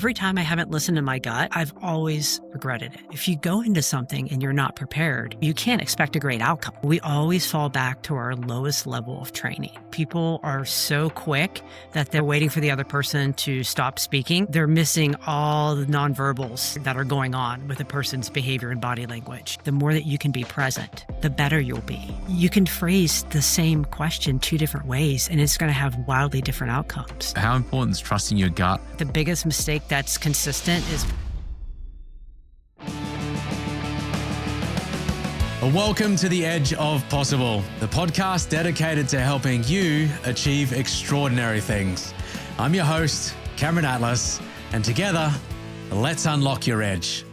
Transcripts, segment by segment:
Every time I haven't listened to my gut, I've always regretted it. If you go into something and you're not prepared, you can't expect a great outcome. We always fall back to our lowest level of training. People are so quick that they're waiting for the other person to stop speaking. They're missing all the nonverbals that are going on with a person's behavior and body language. The more that you can be present, the better you'll be. You can phrase the same question two different ways and it's going to have wildly different outcomes. How important is trusting your gut? The biggest mistake that's consistent is... Welcome to The Edge of Possible, the podcast dedicated to helping you achieve extraordinary things. I'm your host, Cameron Atlas, and together, let's unlock your edge.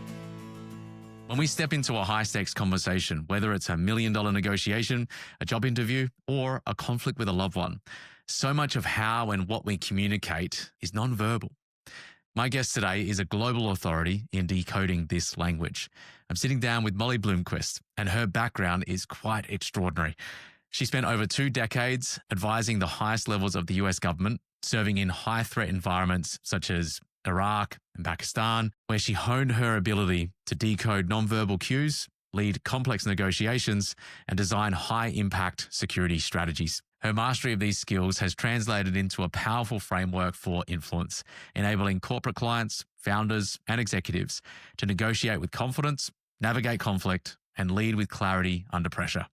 When we step into a high-stakes conversation, whether it's a $1 million negotiation, a job interview, or a conflict with a loved one, so much of how and what we communicate is nonverbal. My guest today is a global authority in decoding this language. I'm sitting down with Molly Blomquist, and her background is quite extraordinary. She spent over 2 decades advising the highest levels of the US government, serving in high-threat environments such as Iraq and Pakistan, where she honed her ability to decode nonverbal cues, lead complex negotiations, and design high-impact security strategies. Her mastery of these skills has translated into a powerful framework for influence, enabling corporate clients, founders, and executives to negotiate with confidence, navigate conflict, and lead with clarity under pressure.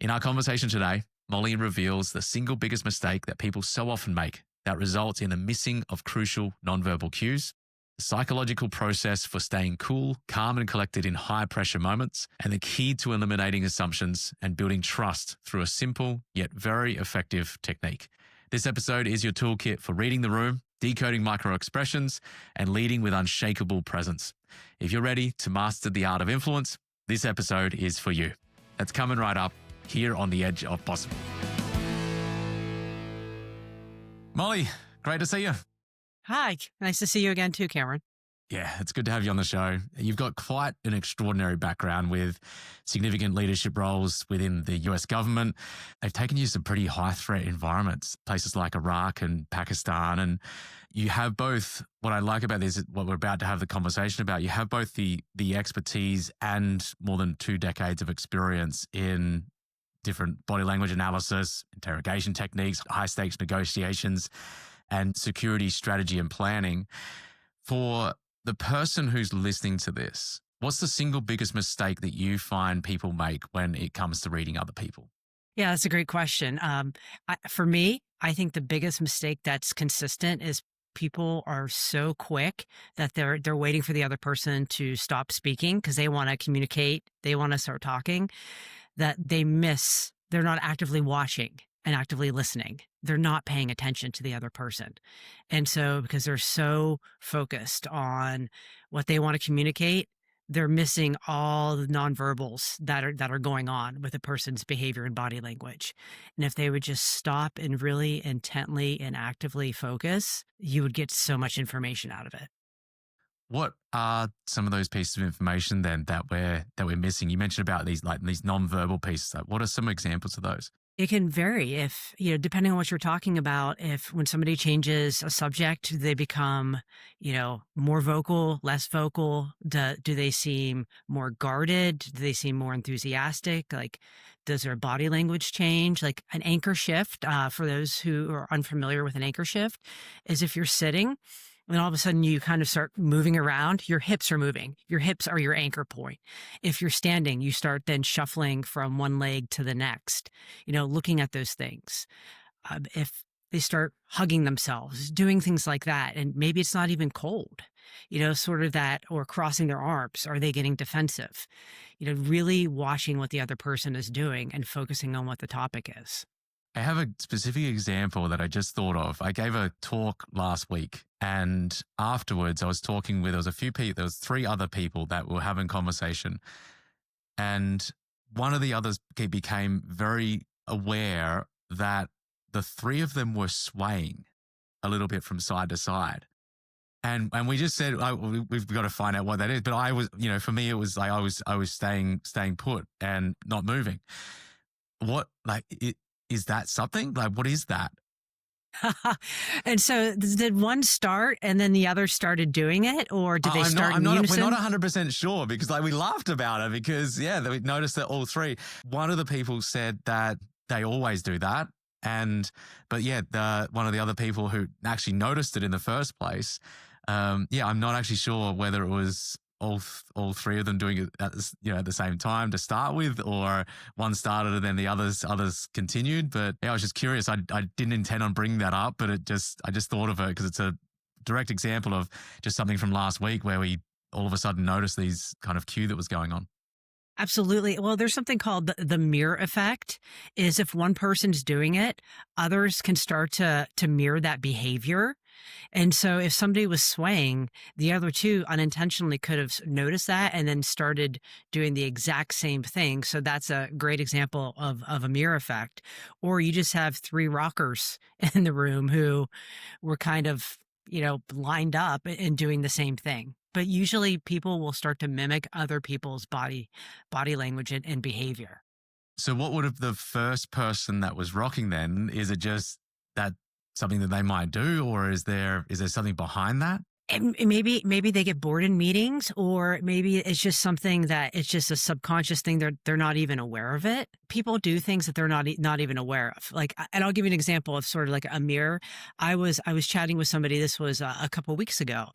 In our conversation today, Molly reveals the single biggest mistake that people so often make that results in the missing of crucial nonverbal cues, the psychological process for staying cool, calm, and collected in high-pressure moments, and the key to eliminating assumptions and building trust through a simple yet very effective technique. This episode is your toolkit for reading the room, decoding micro-expressions, and leading with unshakable presence. If you're ready to master the art of influence, this episode is for you. That's coming right up here on The Edge of Possible. Molly, great to see you. Hi, nice to see you again too, Cameron. Yeah, it's good to have you on the show. You've got quite an extraordinary background with significant leadership roles within the US government. They've taken you to some pretty high threat environments, places like Iraq and Pakistan. And you have both, what I like about this, what we're about to have the conversation about, you have both the expertise and more than 2 decades of experience in different body language analysis, interrogation techniques, high stakes negotiations, and security strategy and planning. For the person who's listening to this, what's the single biggest mistake that you find people make when it comes to reading other people? Yeah, that's a great question. For me, I think the biggest mistake that's consistent is people are so quick that they're waiting for the other person to stop speaking because they want to communicate, they want to start talking, that they're not actively watching and actively listening. They're not paying attention to the other person. And so because they're so focused on what they want to communicate, they're missing all the nonverbals that are going on with a person's behavior and body language. And if they would just stop and really intently and actively focus, you would get so much information out of it. What are some of those pieces of information then that we're missing? You mentioned about these nonverbal pieces. What are some examples of those? It can vary if, depending on what you're talking about, if when somebody changes a subject, they become, more vocal, less vocal. Do they seem more guarded? Do they seem more enthusiastic? Like, does their body language change? Like an anchor shift, for those who are unfamiliar with an anchor shift, is if you're sitting and all of a sudden you kind of start moving around, your hips are moving. Your hips are your anchor point. If you're standing, you start then shuffling from one leg to the next, looking at those things. If they start hugging themselves, doing things like that, and maybe it's not even cold, sort of that, or crossing their arms, are they getting defensive? Really watching what the other person is doing and focusing on what the topic is. I have a specific example that I just thought of. I gave a talk last week, and afterwards I was talking with, there was a few people, there was 3 other people that were having conversation. And one of the others became very aware that the 3 of them were swaying a little bit from side to side. And we just said, we've got to find out what that is. But I was, for me, it was like I was staying put and not moving. Is that something? Like, what is that? And so did one start and then the other started doing it, or did they I'm not. start I'm in not. We're not unison? 100% sure because like we laughed about it because we noticed that all three. One of the people said that they always do that, and but yeah, the one of the other people who actually noticed it in the first place. I'm not actually sure whether it was all three of them doing it at the same time to start with, or one started and then the others continued. But yeah, I was just curious. I didn't intend on bringing that up, but I just thought of it because it's a direct example of just something from last week where we all of a sudden noticed these kind of cue that was going on. Absolutely. Well, there's something called the mirror effect, is if one person's doing it, others can start to mirror that behavior. And so if somebody was swaying, the other two unintentionally could have noticed that and then started doing the exact same thing. So that's a great example of a mirror effect. Or you just have three rockers in the room who were kind of, lined up and doing the same thing. But usually people will start to mimic other people's body language and behavior. So what would have the first person that was rocking then? Is it just that something that they might do, or is there something behind that? And maybe they get bored in meetings, or maybe it's just something that it's just a subconscious thing. They're not even aware of it. People do things that they're not even aware of. Like, and I'll give you an example of sort of like a mirror. I was chatting with somebody. This was a couple weeks ago,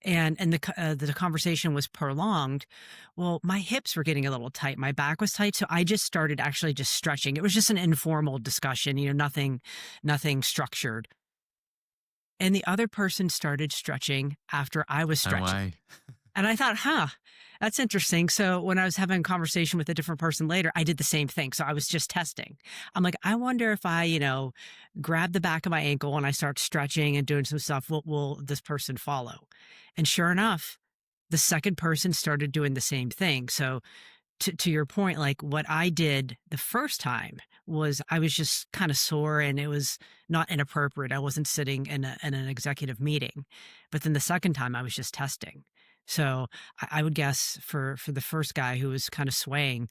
and the conversation was prolonged. Well, my hips were getting a little tight. My back was tight, so I just started actually just stretching. It was just an informal discussion. Nothing structured. And the other person started stretching after I was No stretching. way. And I thought, that's interesting. So when I was having a conversation with a different person later, I did the same thing. So I was just testing. I'm like, I wonder if I, grab the back of my ankle and I start stretching and doing some stuff, will this person follow? And sure enough, the second person started doing the same thing. So to your point, like what I did the first time was I was just kind of sore and it was not inappropriate. I wasn't sitting in an executive meeting, but then the second time I was just testing. So I would guess for the first guy who was kind of swaying,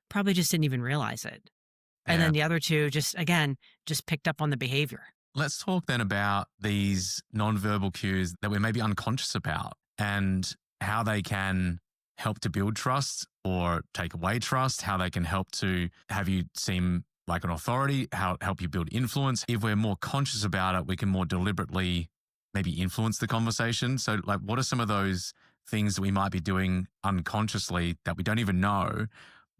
probably just didn't even realize it. And Yeah. then the other two just picked up on the behavior. Let's talk then about these nonverbal cues that we're maybe unconscious about and how they can help to build trust or take away trust, how they can help to have you seem like an authority, how help you build influence. If we're more conscious about it, we can more deliberately maybe influence the conversation. So like, what are some of those things that we might be doing unconsciously that we don't even know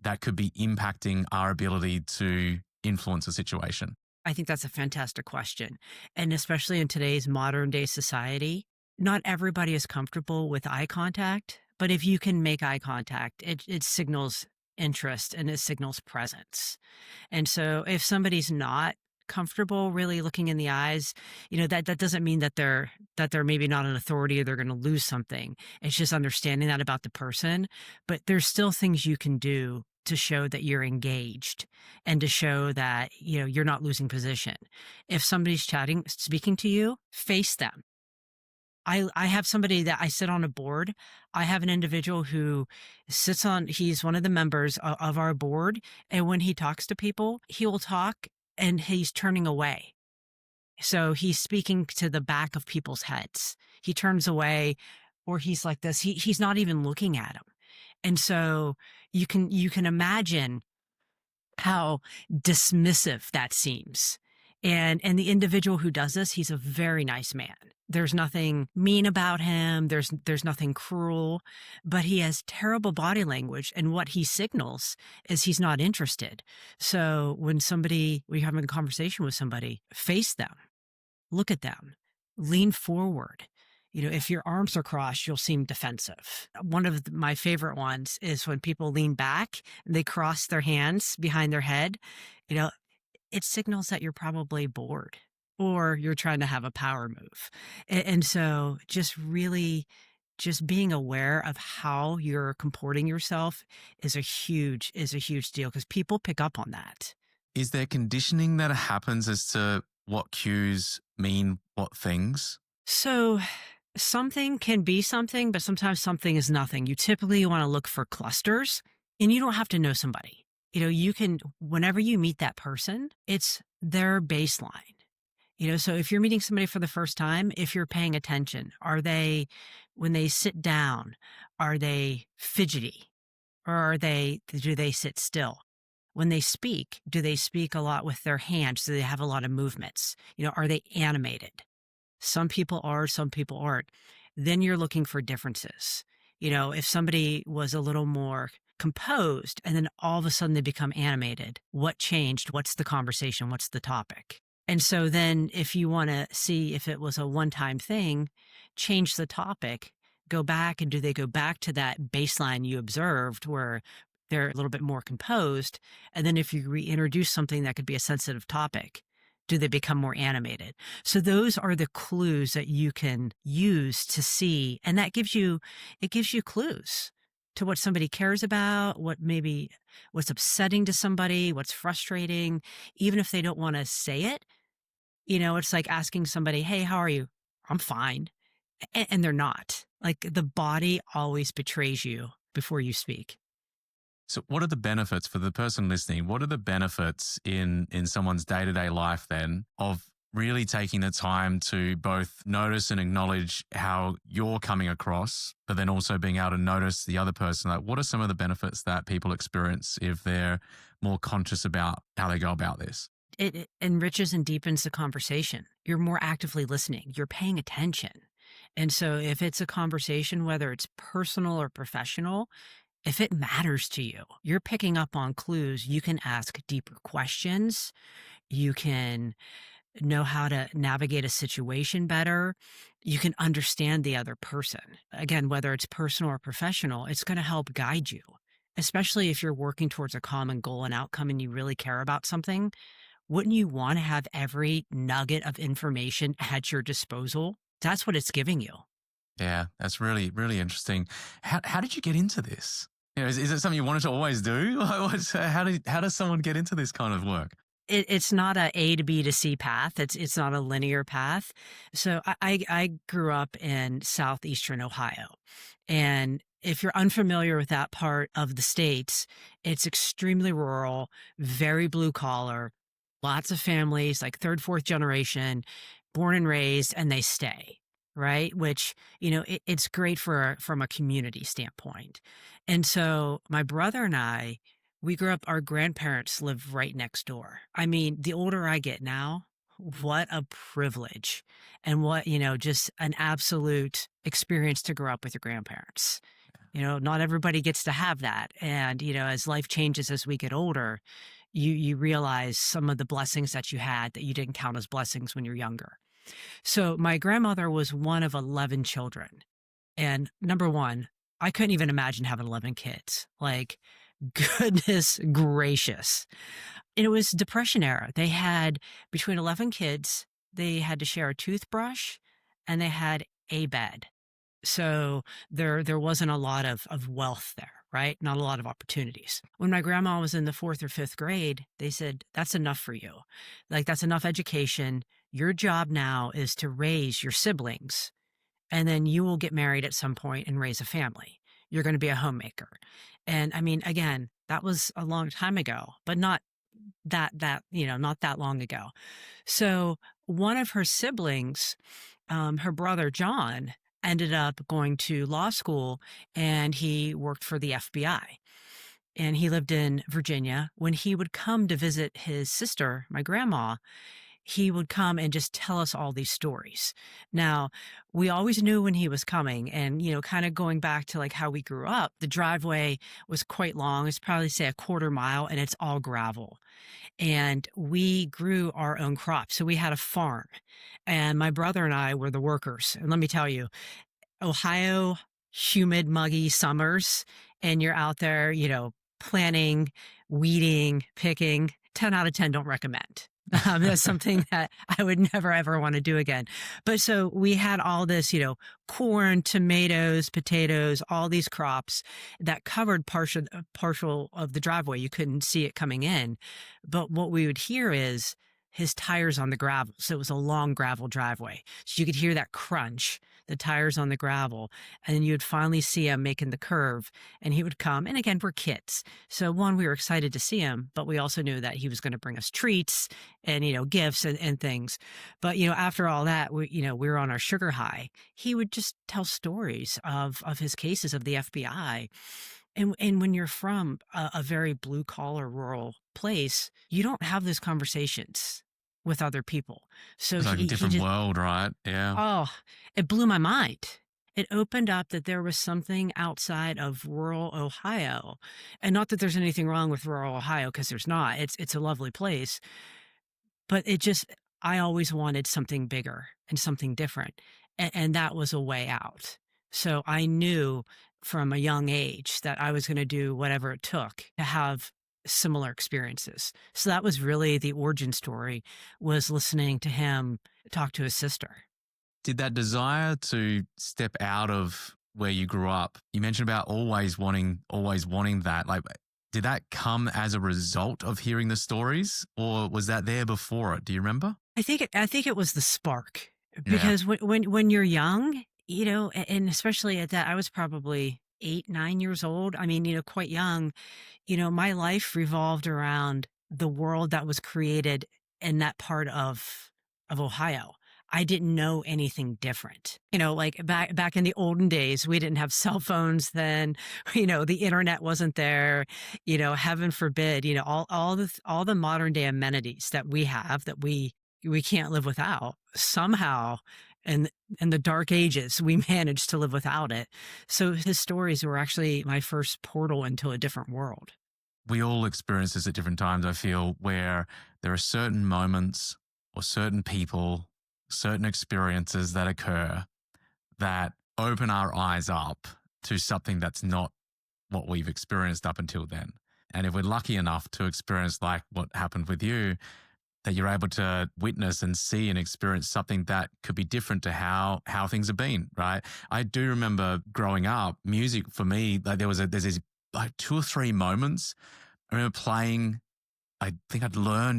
that could be impacting our ability to influence a situation? I think that's a fantastic question. And especially in today's modern day society, not everybody is comfortable with eye contact, but if you can make eye contact, it signals interest and it signals presence. And so if somebody's not comfortable really looking in the eyes, that doesn't mean that they're maybe not an authority or they're going to lose something. It's just understanding that about the person, but there's still things you can do to show that you're engaged and to show that, you're not losing position. If somebody's speaking to you, face them. I have somebody that I sit on a board. I have an individual who he's one of the members of our board. And when he talks to people, he will talk and he's turning away. So he's speaking to the back of people's heads. He turns away or he's like this. He's not even looking at them. And so you can imagine how dismissive that seems. And the individual who does this, he's a very nice man. There's nothing mean about him. There's nothing cruel, but he has terrible body language. And what he signals is he's not interested. So when you're having a conversation with somebody, face them, look at them, lean forward. If your arms are crossed, you'll seem defensive. One of my favorite ones is when people lean back and they cross their hands behind their head. It signals that you're probably bored or you're trying to have a power move. And so just being aware of how you're comporting yourself is a huge deal because people pick up on that. Is there conditioning that happens as to what cues mean what things? So something can be something, but sometimes something is nothing. You typically want to look for clusters and you don't have to know somebody. You can, whenever you meet that person, it's their baseline. So if you're meeting somebody for the first time, if you're paying attention, when they sit down, are they fidgety, or do they sit still? When they speak, do they speak a lot with their hands? Do they have a lot of movements? Are they animated? Some people are, some people aren't. Then you're looking for differences. If somebody was a little more composed and then all of a sudden they become animated, what changed? What's the conversation? What's the topic? And so then if you want to see if it was a one-time thing, change the topic, go back, and do they go back to that baseline you observed where they're a little bit more composed? And then if you reintroduce something that could be a sensitive topic, do they become more animated? So those are the clues that you can use to see. And it gives you clues to what somebody cares about, what's upsetting to somebody, what's frustrating, even if they don't want to say it. It's like asking somebody, "Hey, how are you?" "I'm fine." And they're not. Like, the body always betrays you before you speak. So what are the benefits for the person listening? What are the benefits in someone's day-to-day life then of really taking the time to both notice and acknowledge how you're coming across, but then also being able to notice the other person? Like, what are some of the benefits that people experience if they're more conscious about how they go about this? It enriches and deepens the conversation. You're more actively listening. You're paying attention. And so if it's a conversation, whether it's personal or professional, if it matters to you, you're picking up on clues. You can ask deeper questions. You can know how to navigate a situation better. You can understand the other person. Again, whether it's personal or professional, it's going to help guide you, especially if you're working towards a common goal and outcome and you really care about something. Wouldn't you want to have every nugget of information at your disposal? That's what it's giving you. Yeah, that's really, really interesting. How did you get into this? Is it something you wanted to always do? How does someone get into this kind of work? It's not A to B to C path. It's not a linear path. So I grew up in southeastern Ohio, and if you're unfamiliar with that part of the States, it's extremely rural, very blue collar, lots of families, like third, fourth generation, born and raised, and they stay. Right. Which, it's great from a community standpoint. And so my brother and we grew up, our grandparents live right next door. I mean, the older I get now, what a privilege, and what, just an absolute experience to grow up with your grandparents. Not everybody gets to have that. And, as life changes, as we get older, you realize some of the blessings that you had that you didn't count as blessings when you're younger. So my grandmother was one of 11 children. And number one, I couldn't even imagine having 11 kids. Like, goodness gracious. And it was Depression era. They had, between 11 kids, they had to share a toothbrush and they had a bed. So there wasn't a lot of wealth there, right? Not a lot of opportunities. When my grandma was in the fourth or fifth grade, they said, "That's enough for you. Like, that's enough education. Your job now is to raise your siblings, and then you will get married at some point and raise a family. You're going to be a homemaker." And I mean, again, that was a long time ago, but not not that long ago. So one of her siblings, her brother John, ended up going to law school, and he worked for the FBI. And he lived in Virginia. When he would come to visit his sister, my grandma, he would come and just tell us all these stories. Now, we always knew when he was coming, and, kind of going back to like how we grew up, the driveway was quite long. It's probably, say, a quarter mile, and it's all gravel. And we grew our own crops. So we had a farm, and my brother and I were the workers. And let me tell you, Ohio, humid, muggy summers, and you're out there, planting, weeding, picking, 10 out of 10 don't recommend. That's something that I would never, ever want to do again. But so we had all this, corn, tomatoes, potatoes, all these crops that covered partial of the driveway. You couldn't see it coming in. But what we would hear is his tires on the gravel. So it was a long gravel driveway. So you could hear that crunch. the tires on the gravel, and then you'd finally see him making the curve, and he would come. And again, we're kids. So one, we were excited to see him, but we also knew that he was going to bring us treats and, gifts and things. But, after all that, we were on our sugar high. He would just tell stories of his cases of the FBI. And when you're from a very blue collar rural place, you don't have those conversations with other people. So It's like a he different just, world, right? Yeah. oh, it blew my mind. It opened up that there was something outside of rural Ohio. And not that there's anything wrong with rural Ohio, because there's not. It's a lovely place. But I always wanted something bigger and something different. And that was a way out. So I knew from a young age that I was going to do whatever it took to have similar experiences. So that was really the origin story, was listening to him talk to his sister. Did that desire to step out of where you grew up, you mentioned about always wanting that, like, did that come as a result of hearing the stories, or was that there before it? Do you remember? I think it was the spark, Yeah. because when you're young, and especially at that, I was probably 8, 9 years old. I mean, quite young. My life revolved around the world that was created in that part of Ohio. I didn't know anything different. Like back in the olden days, we didn't have cell phones then. The internet wasn't there. Heaven forbid. All the modern day amenities that we have, that we can't live without. Somehow, in in the dark ages, we managed to live without it. So his stories were actually my first portal into a different world. We all experience this at different times, I feel, where there are certain moments or certain people, certain experiences that occur that open our eyes up to something that's not what we've experienced up until then. And if we're lucky enough to experience like what happened with you, that you're able to witness and see and experience something that could be different to how things have been, right? I do remember growing up, music for me, like there's these like 2 or 3 moments. I remember playing, I think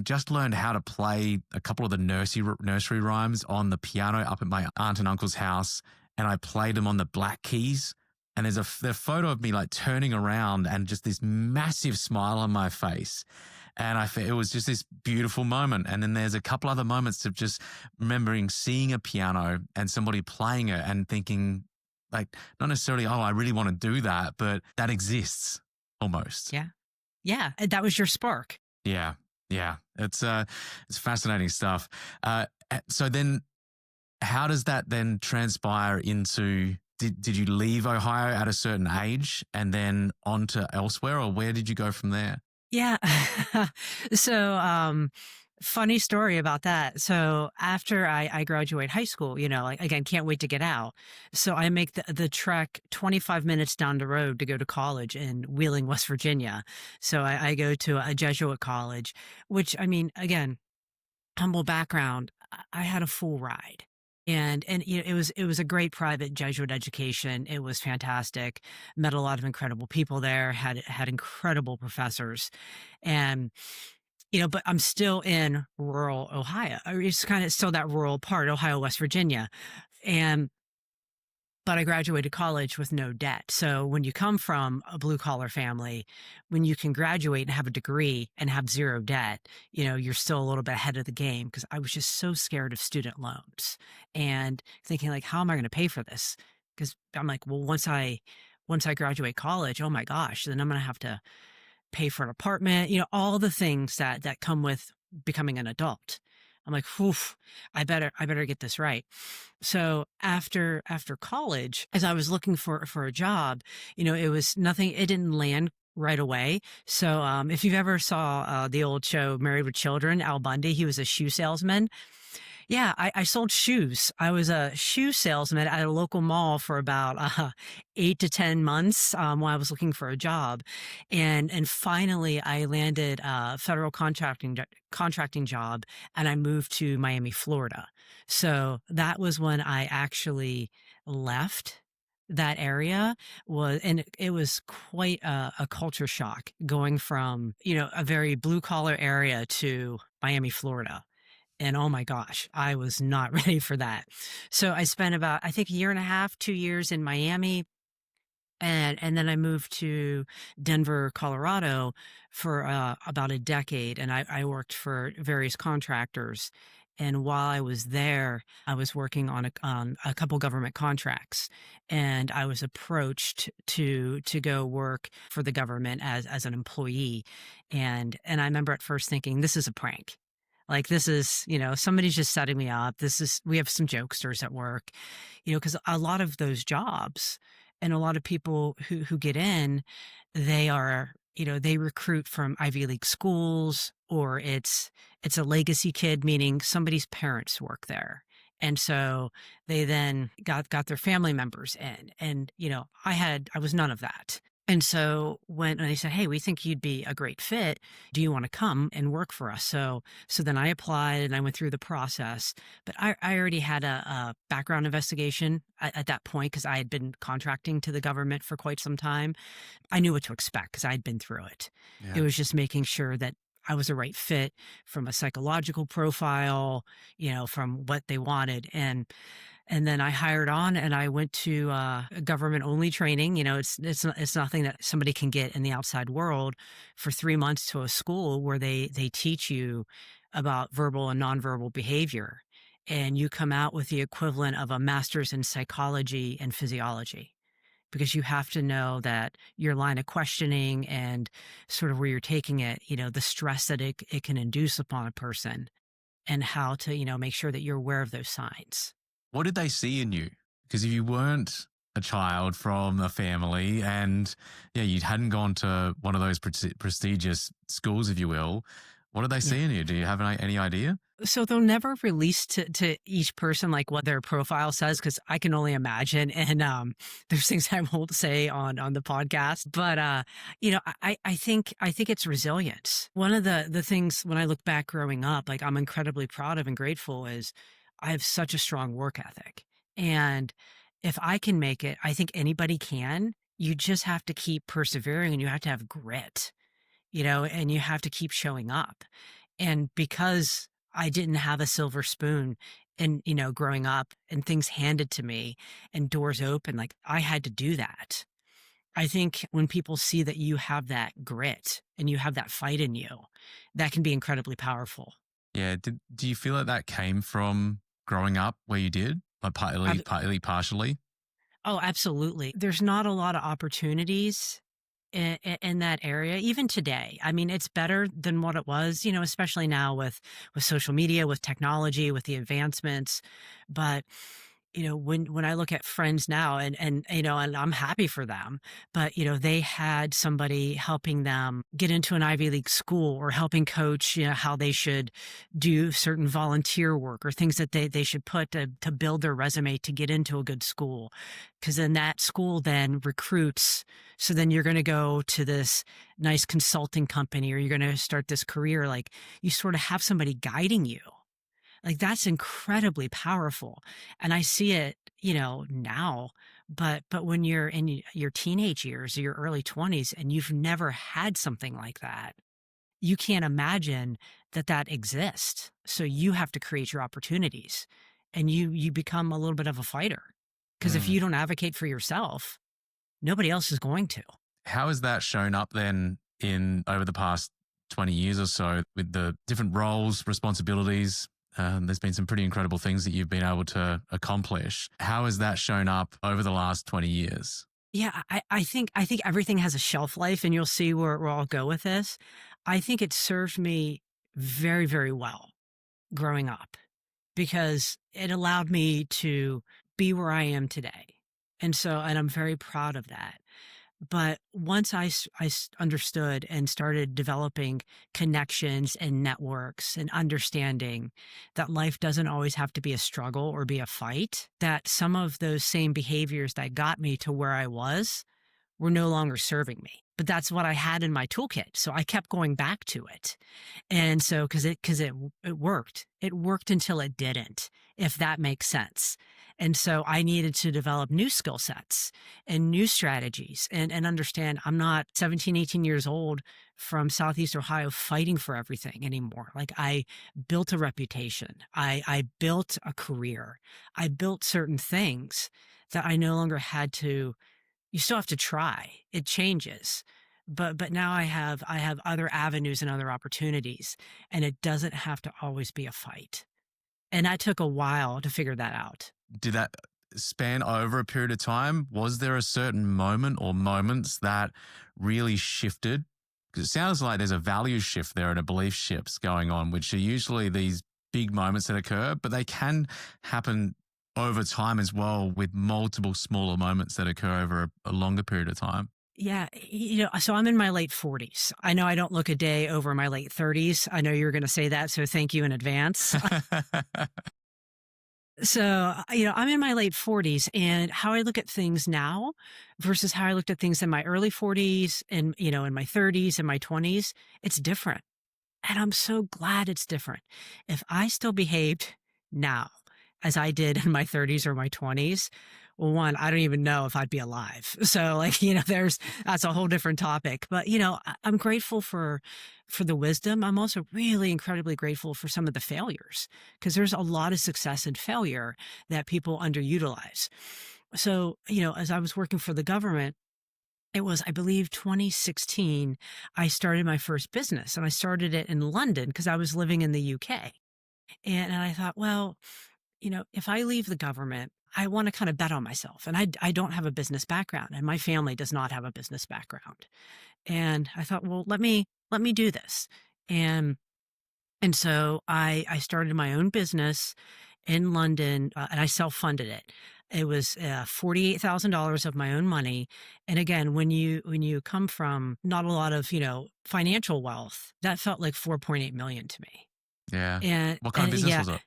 just learned how to play a couple of the nursery rhymes on the piano up at my aunt and uncle's house. And I played them on the black keys. And there's a photo of me like turning around and just this massive smile on my face. And it was just this beautiful moment. And then there's a couple other moments of just remembering seeing a piano and somebody playing it and thinking, like, not necessarily, oh, I really want to do that, but that exists almost. Yeah. Yeah. That was your spark. Yeah. Yeah. It's fascinating stuff. So then how does that then transpire into, did you leave Ohio at a certain age and then on to elsewhere, or where did you go from there? Yeah. So, funny story about that. So after I graduate high school, like, again, can't wait to get out. So I make the trek 25 minutes down the road to go to college in Wheeling, West Virginia. So I go to a Jesuit college, which, I mean, again, humble background, I had a full ride. And it was a great private Jesuit education. It was fantastic. Met a lot of incredible people there. Had incredible professors, and but I'm still in rural Ohio. It's kind of still that rural part, Ohio, West Virginia, and but I graduated college with no debt. So when you come from a blue collar family, when you can graduate and have a degree and have zero debt, you're still a little bit ahead of the game, because I was just so scared of student loans and thinking, like, how am I going to pay for this? Because I'm like, well, once I graduate college, oh my gosh, then I'm going to have to pay for an apartment, all the things that come with becoming an adult. I'm like, whew, I better get this right. So after college, as I was looking for a job, it was nothing, it didn't land right away. So if you've ever saw the old show Married with Children, Al Bundy, he was a shoe salesman. Yeah, I sold shoes. I was a shoe salesman at a local mall for about 8 to 10 months while I was looking for a job, and finally I landed a federal contracting job, and I moved to Miami, Florida. So that was when I actually left that area. And it was quite a culture shock going from a very blue collar area to Miami, Florida. And oh my gosh, I was not ready for that. So I spent about, I think, a year and a half, 2 years in Miami. And then I moved to Denver, Colorado for about a decade. And I worked for various contractors. And while I was there, I was working on a couple government contracts. And I was approached to go work for the government as an employee. And I remember at first thinking, this is a prank. Like, this is, somebody's just setting me up. We have some jokesters at work, because a lot of those jobs and a lot of people who get in, they are, they recruit from Ivy League schools, or it's a legacy kid, meaning somebody's parents work there. And so they then got their family members in. And, I was none of that. And so when they said, "Hey, we think you'd be a great fit. Do you want to come and work for us?" So then I applied and I went through the process. But I already had a background investigation at that point, because I had been contracting to the government for quite some time. I knew what to expect because I had been through it. It Yeah. was just making sure that I was a right fit from a psychological profile, from what they wanted. And then I hired on and I went to government only training. It's nothing that somebody can get in the outside world, for 3 months to a school where they teach you about verbal and nonverbal behavior. And you come out with the equivalent of a master's in psychology and physiology, because you have to know that your line of questioning and sort of where you're taking it, the stress that it can induce upon a person, and how to, make sure that you're aware of those signs. What did they see in you? Because if you weren't a child from a family and you hadn't gone to one of those prestigious schools, if you will, what did they Yeah. see in you? Do you have any idea? So they'll never release to each person like what their profile says, because I can only imagine. And there's things I won't say on the podcast. But I think it's resilience. One of the things when I look back growing up, like, I'm incredibly proud of and grateful, is I have such a strong work ethic. And if I can make it, I think anybody can. You just have to keep persevering, and you have to have grit, and you have to keep showing up. And because I didn't have a silver spoon and, growing up, and things handed to me and doors open, like, I had to do that. I think when people see that you have that grit and you have that fight in you, that can be incredibly powerful. Yeah. Do you feel like that came from growing up where you did? Like partially? Oh, absolutely. There's not a lot of opportunities in that area, even today. I mean, it's better than what it was, especially now with social media, with technology, with the advancements. But when I look at friends now, and I'm happy for them, but they had somebody helping them get into an Ivy League school, or helping coach, how they should do certain volunteer work, or things that they should put to build their resume to get into a good school. Because then that school then recruits. So then you're going to go to this nice consulting company, or you're going to start this career. Like, you sort of have somebody guiding you. Like, that's incredibly powerful. And I see it, now, but when you're in your teenage years or your early 20s and you've never had something like that, you can't imagine that exists. So you have to create your opportunities, and you become a little bit of a fighter, because if Mm. you don't advocate for yourself, nobody else is going to. How has that shown up then in over the past 20 years or so with the different roles, responsibilities? There's been some pretty incredible things that you've been able to accomplish. How has that shown up over the last 20 years? Yeah, I think everything has a shelf life, and you'll see where I'll go with this. I think it served me very, very well growing up, because it allowed me to be where I am today. And I'm very proud of that. But once I understood and started developing connections and networks, and understanding that life doesn't always have to be a struggle or be a fight, that some of those same behaviors that got me to where I was were no longer serving me. But that's what I had in my toolkit. So I kept going back to it. And so, because it worked. It worked until it didn't, if that makes sense. And so I needed to develop new skill sets and new strategies and understand I'm not 17, 18 years old from Southeast Ohio fighting for everything anymore. Like I built a reputation. I built a career. I built certain things that I no longer had to, you still have to try. It changes. But now I have other avenues and other opportunities, and it doesn't have to always be a fight. And that took a while to figure that out. Did that span over a period of time? Was there a certain moment or moments that really shifted? Because it sounds like there's a value shift there and a belief shifts going on, which are usually these big moments that occur, but they can happen over time as well with multiple smaller moments that occur over a longer period of time. Yeah, so I'm in my late 40s. I know I don't look a day over my late 30s. I know you're going to say that, so thank you in advance. So, I'm in my late 40s, and how I look at things now versus how I looked at things in my early 40s and, in my 30s and my 20s, it's different. And I'm so glad it's different. If I still behaved now as I did in my 30s or my 20s, well, one, I don't even know if I'd be alive. So like, that's a whole different topic. But, I'm grateful for the wisdom. I'm also really incredibly grateful for some of the failures because there's a lot of success and failure that people underutilize. So, as I was working for the government, it was, I believe, 2016, I started my first business, and I started it in London because I was living in the UK. And I thought, well, if I leave the government, I want to kind of bet on myself. And I don't have a business background, and my family does not have a business background. And I thought, well, let me do this. And so I started my own business in London, and I self-funded it. It was $48,000 of my own money. And again, when you come from not a lot of, financial wealth, that felt like 4.8 million to me. Yeah. And, What kind of business yeah, was it?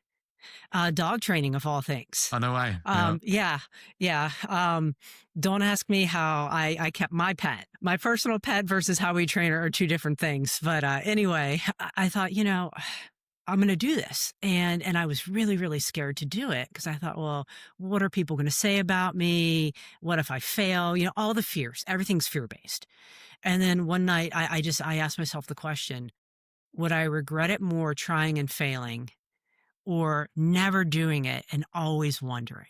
dog training of all things. Oh, no way. Yeah. Yeah, yeah. Don't ask me how I kept my pet. My personal pet versus how we train are two different things. But anyway, I thought, I'm going to do this. And I was really, really scared to do it because I thought, well, what are people going to say about me? What if I fail? All the fears, everything's fear based. And then one night I asked myself the question, would I regret it more trying and failing or never doing it and always wondering?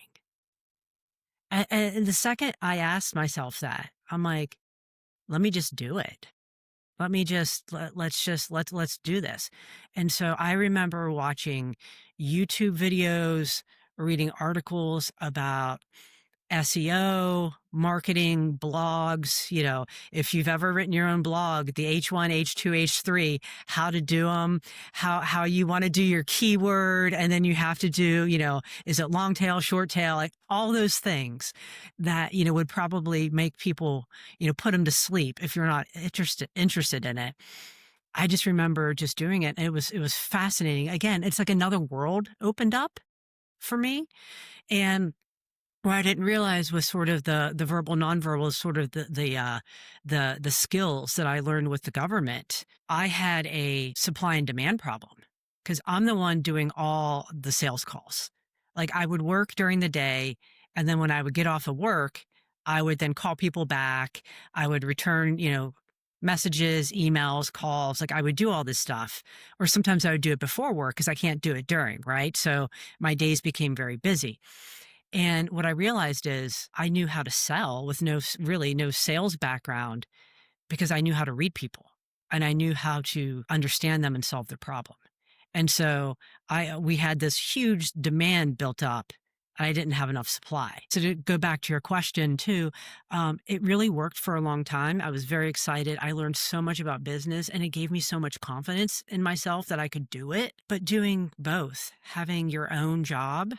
And the second I asked myself that, I'm like, let me just do it. Let me just let's do this. And so I remember watching YouTube videos, reading articles about SEO, marketing, blogs. If you've ever written your own blog, the H1, H2, H3, how to do them, how you want to do your keyword, and then you have to do, is it long tail, short tail, like all those things that would probably make people, put them to sleep if you're not interested in it. I just remember just doing it, and it was fascinating. Again, it's like another world opened up for me, and what I didn't realize was sort of the verbal nonverbal is sort of the skills that I learned with the government. I had a supply and demand problem because I'm the one doing all the sales calls. Like I would work during the day, and then when I would get off of work, I would then call people back. I would return, messages, emails, calls. Like I would do all this stuff, or sometimes I would do it before work because I can't do it during, right? So my days became very busy. And what I realized is I knew how to sell with really no sales background because I knew how to read people and I knew how to understand them and solve their problem. And so we had this huge demand built up and I didn't have enough supply. So to go back to your question too, it really worked for a long time. I was very excited. I learned so much about business and it gave me so much confidence in myself that I could do it. But doing both, having your own job,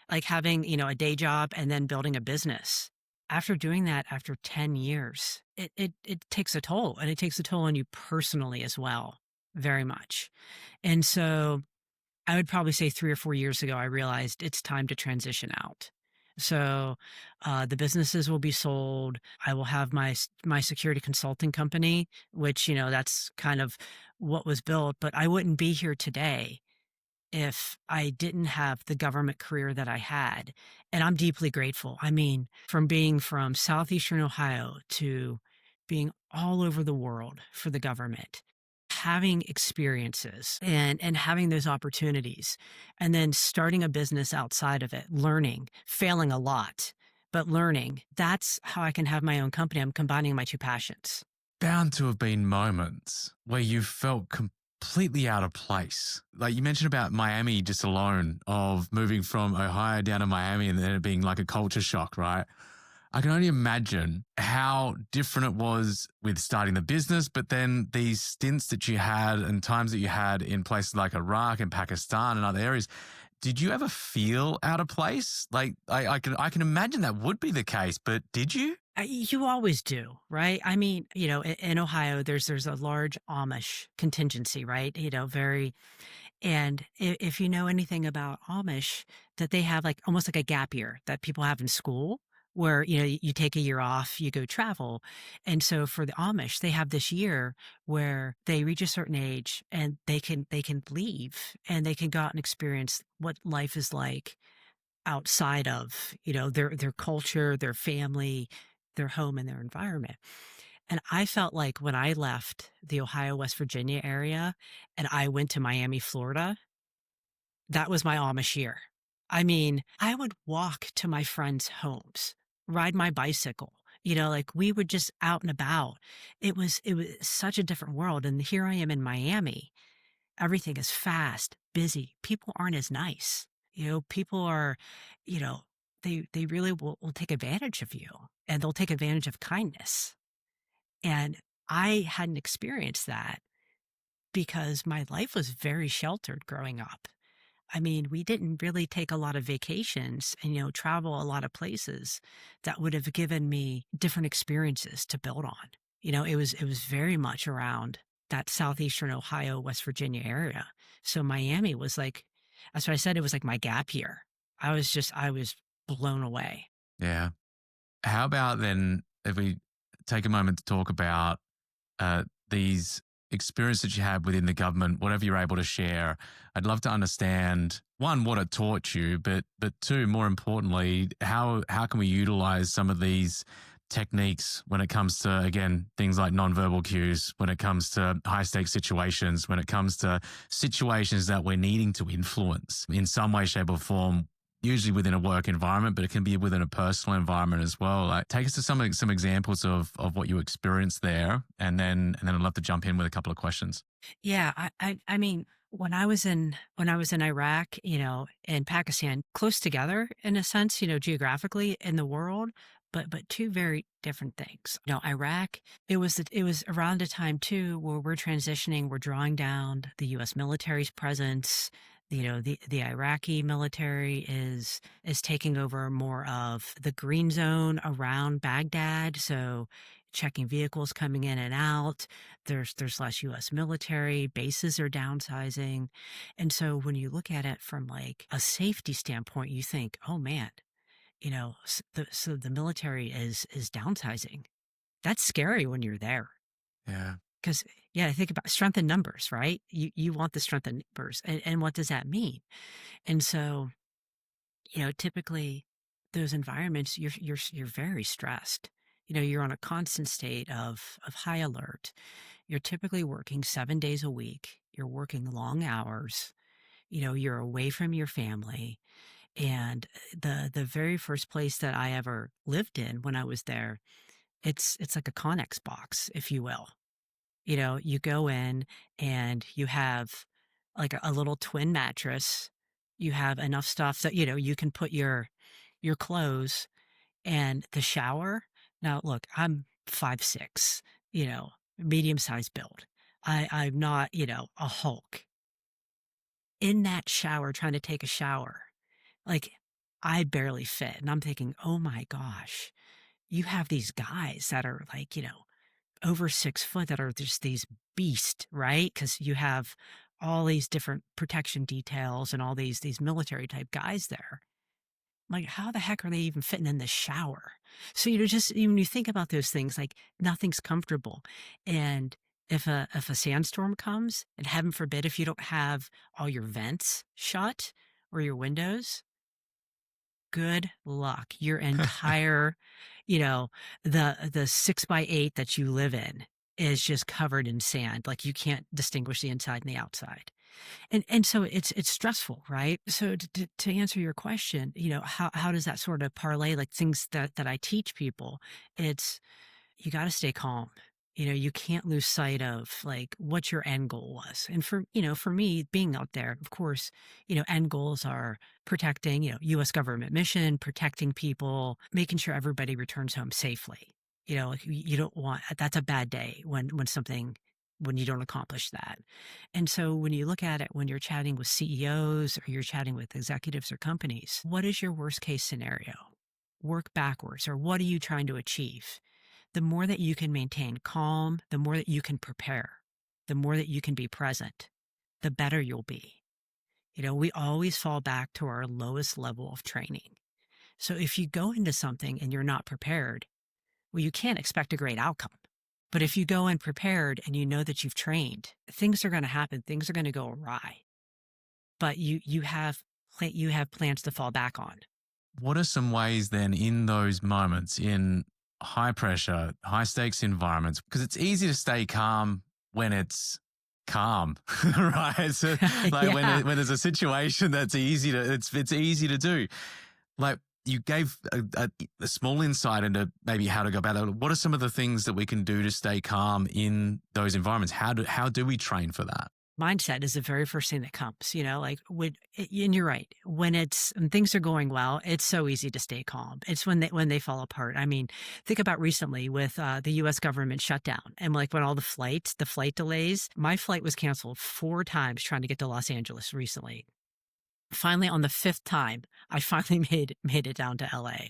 like having, a day job and then building a business. After doing that, after 10 years, it takes a toll, and it takes a toll on you personally as well, very much. And so I would probably say 3 or 4 years ago, I realized it's time to transition out. So the businesses will be sold. I will have my security consulting company, which, that's kind of what was built, but I wouldn't be here today if I didn't have the government career that I had. And I'm deeply grateful. I mean, from being from Southeastern Ohio to being all over the world for the government, having experiences and having those opportunities, and then starting a business outside of it, learning, failing a lot, but learning. That's how I can have my own company. I'm combining my two passions. Bound to have been moments where you felt completely out of place. Like you mentioned about Miami just alone, of moving from Ohio down to Miami and then it being like a culture shock, right? I can only imagine how different it was with starting the business, but then these stints that you had and times that you had in places like Iraq and Pakistan and other areas. Did you ever feel out of place? Like I can imagine that would be the case, but did you? You always do, right? I mean, in Ohio, there's a large Amish contingency, right? And if you know anything about Amish, that they have like almost like a gap year that people have in school, where you take a year off, you go travel. And so for the Amish, they have this year where they reach a certain age and they can leave and they can go out and experience what life is like outside of their culture, their family, their home, and their environment. And I felt like when I left the Ohio, West Virginia area and I went to Miami, Florida, that was my Amish year. I mean, I would walk to my friends' homes, ride my bicycle, like we would just out and about. It was such a different world. And here I am in Miami. Everything is fast, busy. People aren't as nice. People are, you know, they really will take advantage of you, and they'll take advantage of kindness. And I hadn't experienced that because my life was very sheltered growing up. I mean, we didn't really take a lot of vacations and, travel a lot of places that would have given me different experiences to build on. It was very much around that southeastern Ohio, West Virginia area. So Miami was like, that's what I said. It was like my gap year. I was blown away. Yeah. How about then if we take a moment to talk about these experiences that you had within the government, whatever you're able to share? I'd love to understand, one, what it taught you, but two, more importantly, how can we utilize some of these techniques when it comes to, again, things like nonverbal cues, when it comes to high stakes situations, when it comes to situations that we're needing to influence in some way, shape, or form, usually within a work environment, but it can be within a personal environment as well. Like, take us to some examples of what you experienced there, and then I'd love to jump in with a couple of questions. Yeah, I mean, when I was in Iraq, and Pakistan, close together in a sense, geographically in the world, but two very different things. Iraq, it was around a time too where we're transitioning, we're drawing down the U.S. military's presence. The Iraqi military is taking over more of the green zone around Baghdad, so checking vehicles coming in and out. There's less U.S. military, bases are downsizing. And so when you look at it from like a safety standpoint, you think, oh man, so the military is downsizing. That's scary when you're there. Yeah. Because, yeah, think about strength in numbers, right? You want the strength in numbers. And what does that mean? And so, typically those environments, you're very stressed. You're on a constant state of high alert. You're typically working 7 days a week. You're working long hours. You're away from your family. And the very first place that I ever lived in when I was there, it's like a Connex box, if you will. You go in and you have like a little twin mattress. You have enough stuff that, you can put your clothes and the shower. Now, look, I'm 5'6", medium sized build. I'm not, a Hulk. In that shower, trying to take a shower, like I barely fit. And I'm thinking, oh my gosh, you have these guys that are like, over 6 foot that are just these beasts, right? Because you have all these different protection details and all these military type guys there. Like, how the heck are they even fitting in the shower? So, just when you think about those things, like nothing's comfortable. And if a sandstorm comes, and heaven forbid, if you don't have all your vents shut or your windows, good luck. Your entire, you know, the 6 by 8 that you live in is just covered in sand. Like you can't distinguish the inside and the outside. And so it's stressful, right? So to answer your question, how does that sort of parlay, like things that I teach people? It's, you got to stay calm. You can't lose sight of like what your end goal was. And for me being out there, of course, end goals are protecting, US government mission, protecting people, making sure everybody returns home safely. Like you don't want, that's a bad day when you don't accomplish that. And so when you look at it, when you're chatting with CEOs or you're chatting with executives or companies, what is your worst case scenario? Work backwards, or what are you trying to achieve? The more that you can maintain calm, the more that you can prepare, the more that you can be present, the better you'll be. We always fall back to our lowest level of training. So if you go into something and you're not prepared, well, you can't expect a great outcome. But if you go in prepared and you know that you've trained, things are going to happen. Things are going to go awry. But you have plans to fall back on. What are some ways then in those moments, in high pressure, high stakes environments, because it's easy to stay calm when it's calm, right? So like Yeah. when there's a situation that's it's easy to do. Like you gave a small insight into maybe how to go about it. What are some of the things that we can do to stay calm in those environments? How do we train for that? Mindset is the very first thing that comes, and you're right. When things are going well, it's so easy to stay calm. It's when they fall apart. I mean, think about recently with the US government shutdown and like when all the flight delays. My flight was canceled 4 times trying to get to Los Angeles recently. Finally, on the 5th time, I finally made it down to LA.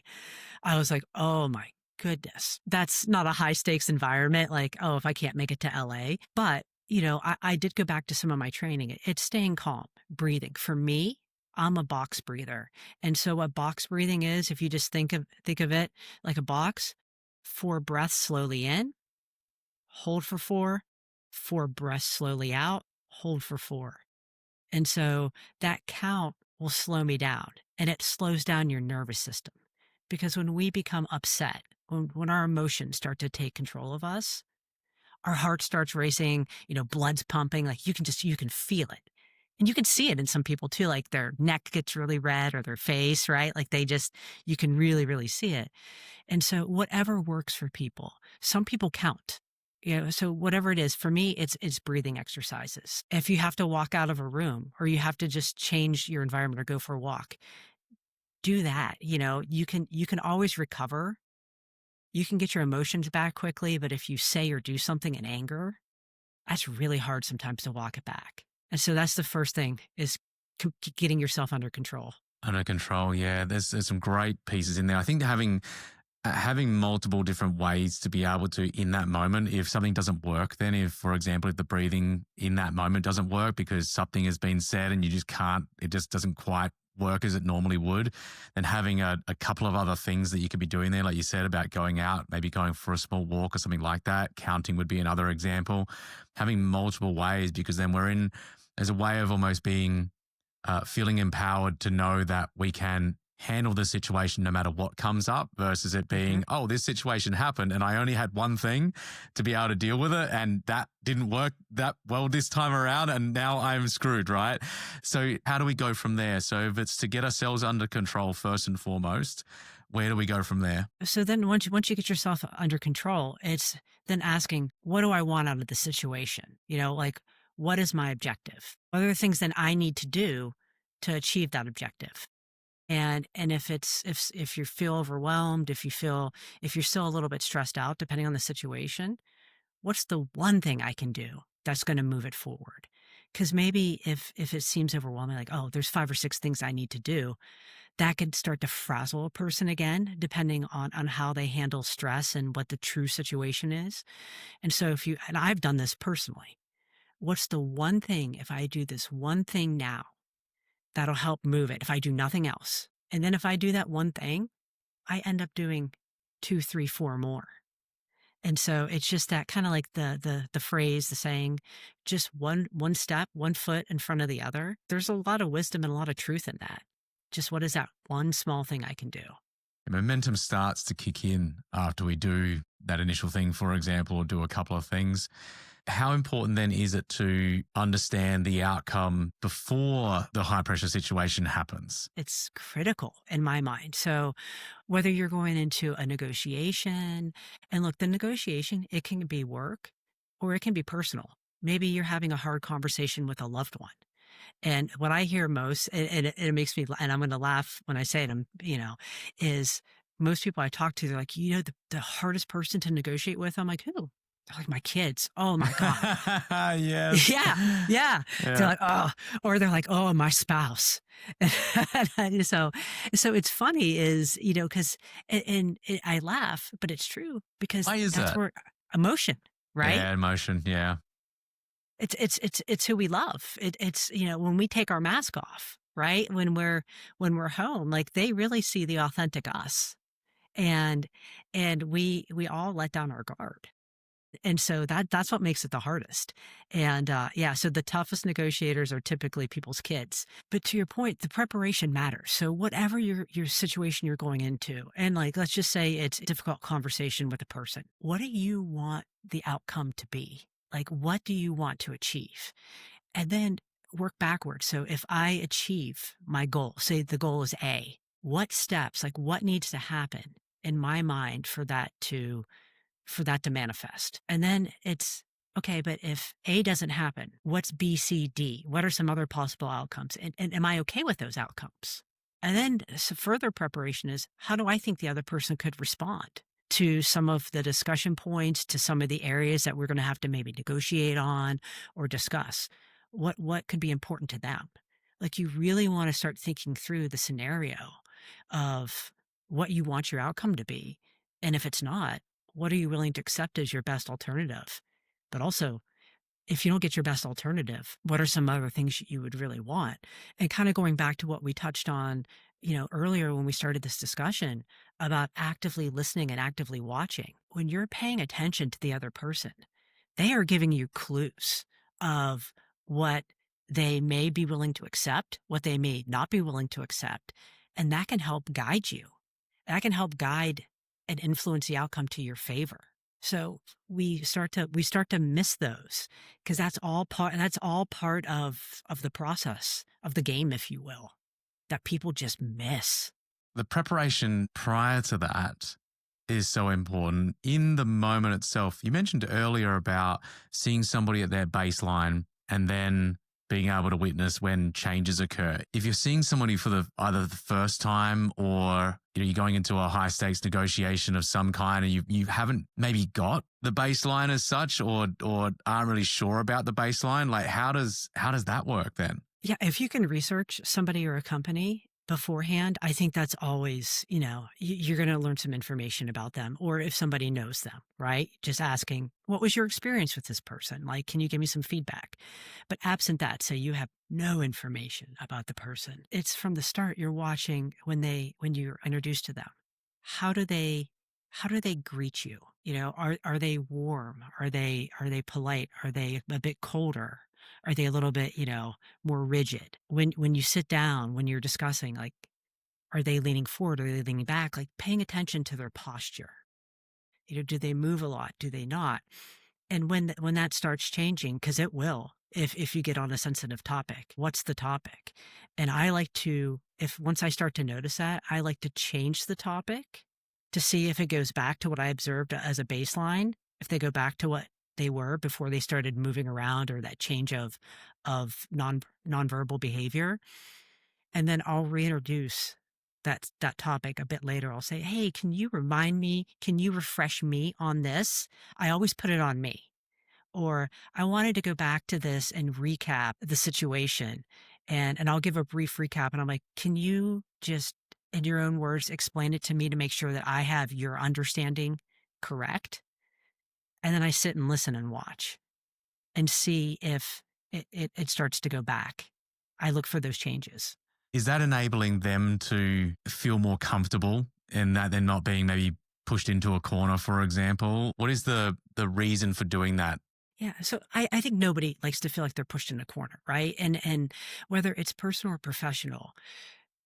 I was like, oh my goodness, that's not a high stakes environment. Like, oh, if I can't make it to LA, but I did go back to some of my training. It's staying calm, breathing. For me, I'm a box breather. And so what box breathing is, if you just think of it like a box, 4 breaths slowly in, hold for 4, 4 breaths slowly out, hold for 4. And so that count will slow me down, and it slows down your nervous system. Because when we become upset, when our emotions start to take control of us, our heart starts racing, blood's pumping, like you can feel it. And you can see it in some people too, like their neck gets really red or their face, right? Like you can really, really see it. And so whatever works for people, some people count. So whatever it is, for me, it's breathing exercises. If you have to walk out of a room or you have to just change your environment or go for a walk, do that. You can always recover. You can get your emotions back quickly, but if you say or do something in anger, that's really hard sometimes to walk it back. And so that's the first thing is getting yourself under control. Under control, yeah. There's some great pieces in there. I think having multiple different ways to be able to, in that moment, if something doesn't work, then if, for example, if the breathing in that moment doesn't work because something has been said and you just can't, it just doesn't quite work as it normally would, then having a couple of other things that you could be doing there, like you said, about going out, maybe going for a small walk or something like that. Counting would be another example. Having multiple ways, because then there's a way of almost being, feeling empowered to know that we can handle the situation no matter what comes up, versus it being, oh, this situation happened and I only had one thing to be able to deal with it, and that didn't work that well this time around and now I'm screwed, right? So how do we go from there? So if it's to get ourselves under control first and foremost, where do we go from there? So then once you get yourself under control, it's then asking, what do I want out of the situation? Like, what is my objective? What are the things that I need to do to achieve that objective? And if you feel overwhelmed, if you're still a little bit stressed out, depending on the situation, what's the one thing I can do that's going to move it forward? Because maybe if it seems overwhelming, like, oh, there's 5 or 6 things I need to do, that could start to frazzle a person again, depending on how they handle stress and what the true situation is. And so and I've done this personally, what's the one thing, if I do this one thing now, that'll help move it if I do nothing else? And then if I do that one thing, I end up doing 2, 3, 4 more. And so it's just that kind of like the phrase, the saying, just one step, one foot in front of the other. There's a lot of wisdom and a lot of truth in that. Just what is that one small thing I can do? Momentum starts to kick in after we do that initial thing, for example, or do a couple of things. How important then is it to understand the outcome before the high pressure situation happens? It's critical in my mind. So whether you're going into a negotiation, and look, the negotiation, it can be work or it can be personal. Maybe you're having a hard conversation with a loved one. And what I hear most, and it makes me, and I'm going to laugh when I say it, is most people I talk to, they're like, the hardest person to negotiate with. I'm like, who? They're like, my kids. Oh my God. Yes. Yeah. Yeah. They're Yeah. like, oh, or they're like, oh, my spouse. so, so it's funny is, cause, I laugh, but it's true because Why is that's that? where emotion, right? Yeah, emotion. Yeah. It's who we love. It's when we take our mask off, right? When we're home, like they really see the authentic us, and we all let down our guard, and so that's what makes it the hardest. And yeah, so the toughest negotiators are typically people's kids. But to your point, the preparation matters. So whatever your situation you're going into, and like let's just say it's a difficult conversation with a person, what do you want the outcome to be? Like, what do you want to achieve? And then work backwards. So if I achieve my goal, say the goal is A, what steps, like what needs to happen in my mind for that to manifest? And then it's okay, but if A doesn't happen, what's B, C, D? What are some other possible outcomes? And am I okay with those outcomes? And then some further preparation is how do I think the other person could respond to some of the discussion points, to some of the areas that we're going to have to maybe negotiate on or discuss? What could be important to them? Like you really want to start thinking through the scenario of what you want your outcome to be. And if it's not, what are you willing to accept as your best alternative? But also, if you don't get your best alternative, what are some other things you would really want? And kind of going back to what we touched on, earlier when we started this discussion about actively listening and actively watching. When you're paying attention to the other person, they are giving you clues of what they may be willing to accept, what they may not be willing to accept, and that can help guide you. That can help guide and influence the outcome to your favor. So we start to miss those because that's all part of the process of the game, if you will, that people just miss. The preparation prior to that is so important in the moment itself. You mentioned earlier about seeing somebody at their baseline and then being able to witness when changes occur. If you're seeing somebody for either the first time or you're going into a high stakes negotiation of some kind and you haven't maybe got the baseline as such or aren't really sure about the baseline, like how does that work then? Yeah, if you can research somebody or a company beforehand, I think that's always, you're going to learn some information about them. Or if somebody knows them, right? Just asking, what was your experience with this person? Like, can you give me some feedback? But absent that, say you have no information about the person. It's from the start, you're watching when you're introduced to them. How do they greet you? Are they warm? Are they polite? Are they a bit colder? Are they a little bit, more rigid? When you sit down, when you're discussing, like, are they leaning forward? Are they leaning back? Like paying attention to their posture. Do they move a lot? Do they not? And when that starts changing, because it will, if you get on a sensitive topic, what's the topic? And I like to, if once I start to notice that, I like to change the topic to see if it goes back to what I observed as a baseline, if they go back to what they were before they started moving around or that change of nonverbal behavior. And then I'll reintroduce that topic a bit later. I'll say, hey, can you remind me? Can you refresh me on this? I always put it on me. Or I wanted to go back to this and recap the situation. And I'll give a brief recap. And I'm like, can you just, in your own words, explain it to me to make sure that I have your understanding correct? And then I sit and listen and watch and see if it starts to go back. I look for those changes. Is that enabling them to feel more comfortable in that they're not being maybe pushed into a corner, for example? What is the reason for doing that? Yeah. So I think nobody likes to feel like they're pushed in a corner, right? And whether it's personal or professional,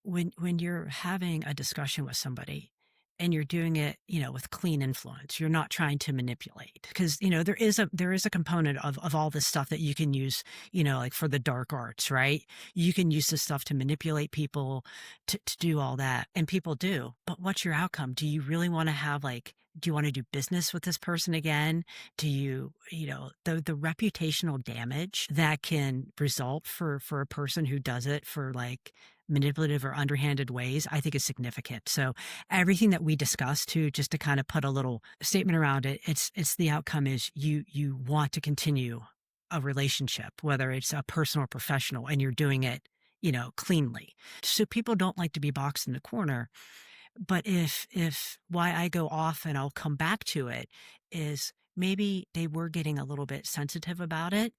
when you're having a discussion with somebody and you're doing it, with clean influence, you're not trying to manipulate, because there is a component of all this stuff that you can use, like for the dark arts, right? You can use this stuff to manipulate people, to do all that, and people do. But what's your outcome? Do you really want to have, do you want to do business with this person again? Do you, the reputational damage that can result for a person who does it for manipulative or underhanded ways, I think is significant. So everything that we discussed, too, just to kind of put a little statement around it, it's the outcome is you want to continue a relationship, whether it's a personal or professional, and you're doing it, cleanly. So people don't like to be boxed in the corner. But if why I go off and I'll come back to it is maybe they were getting a little bit sensitive about it,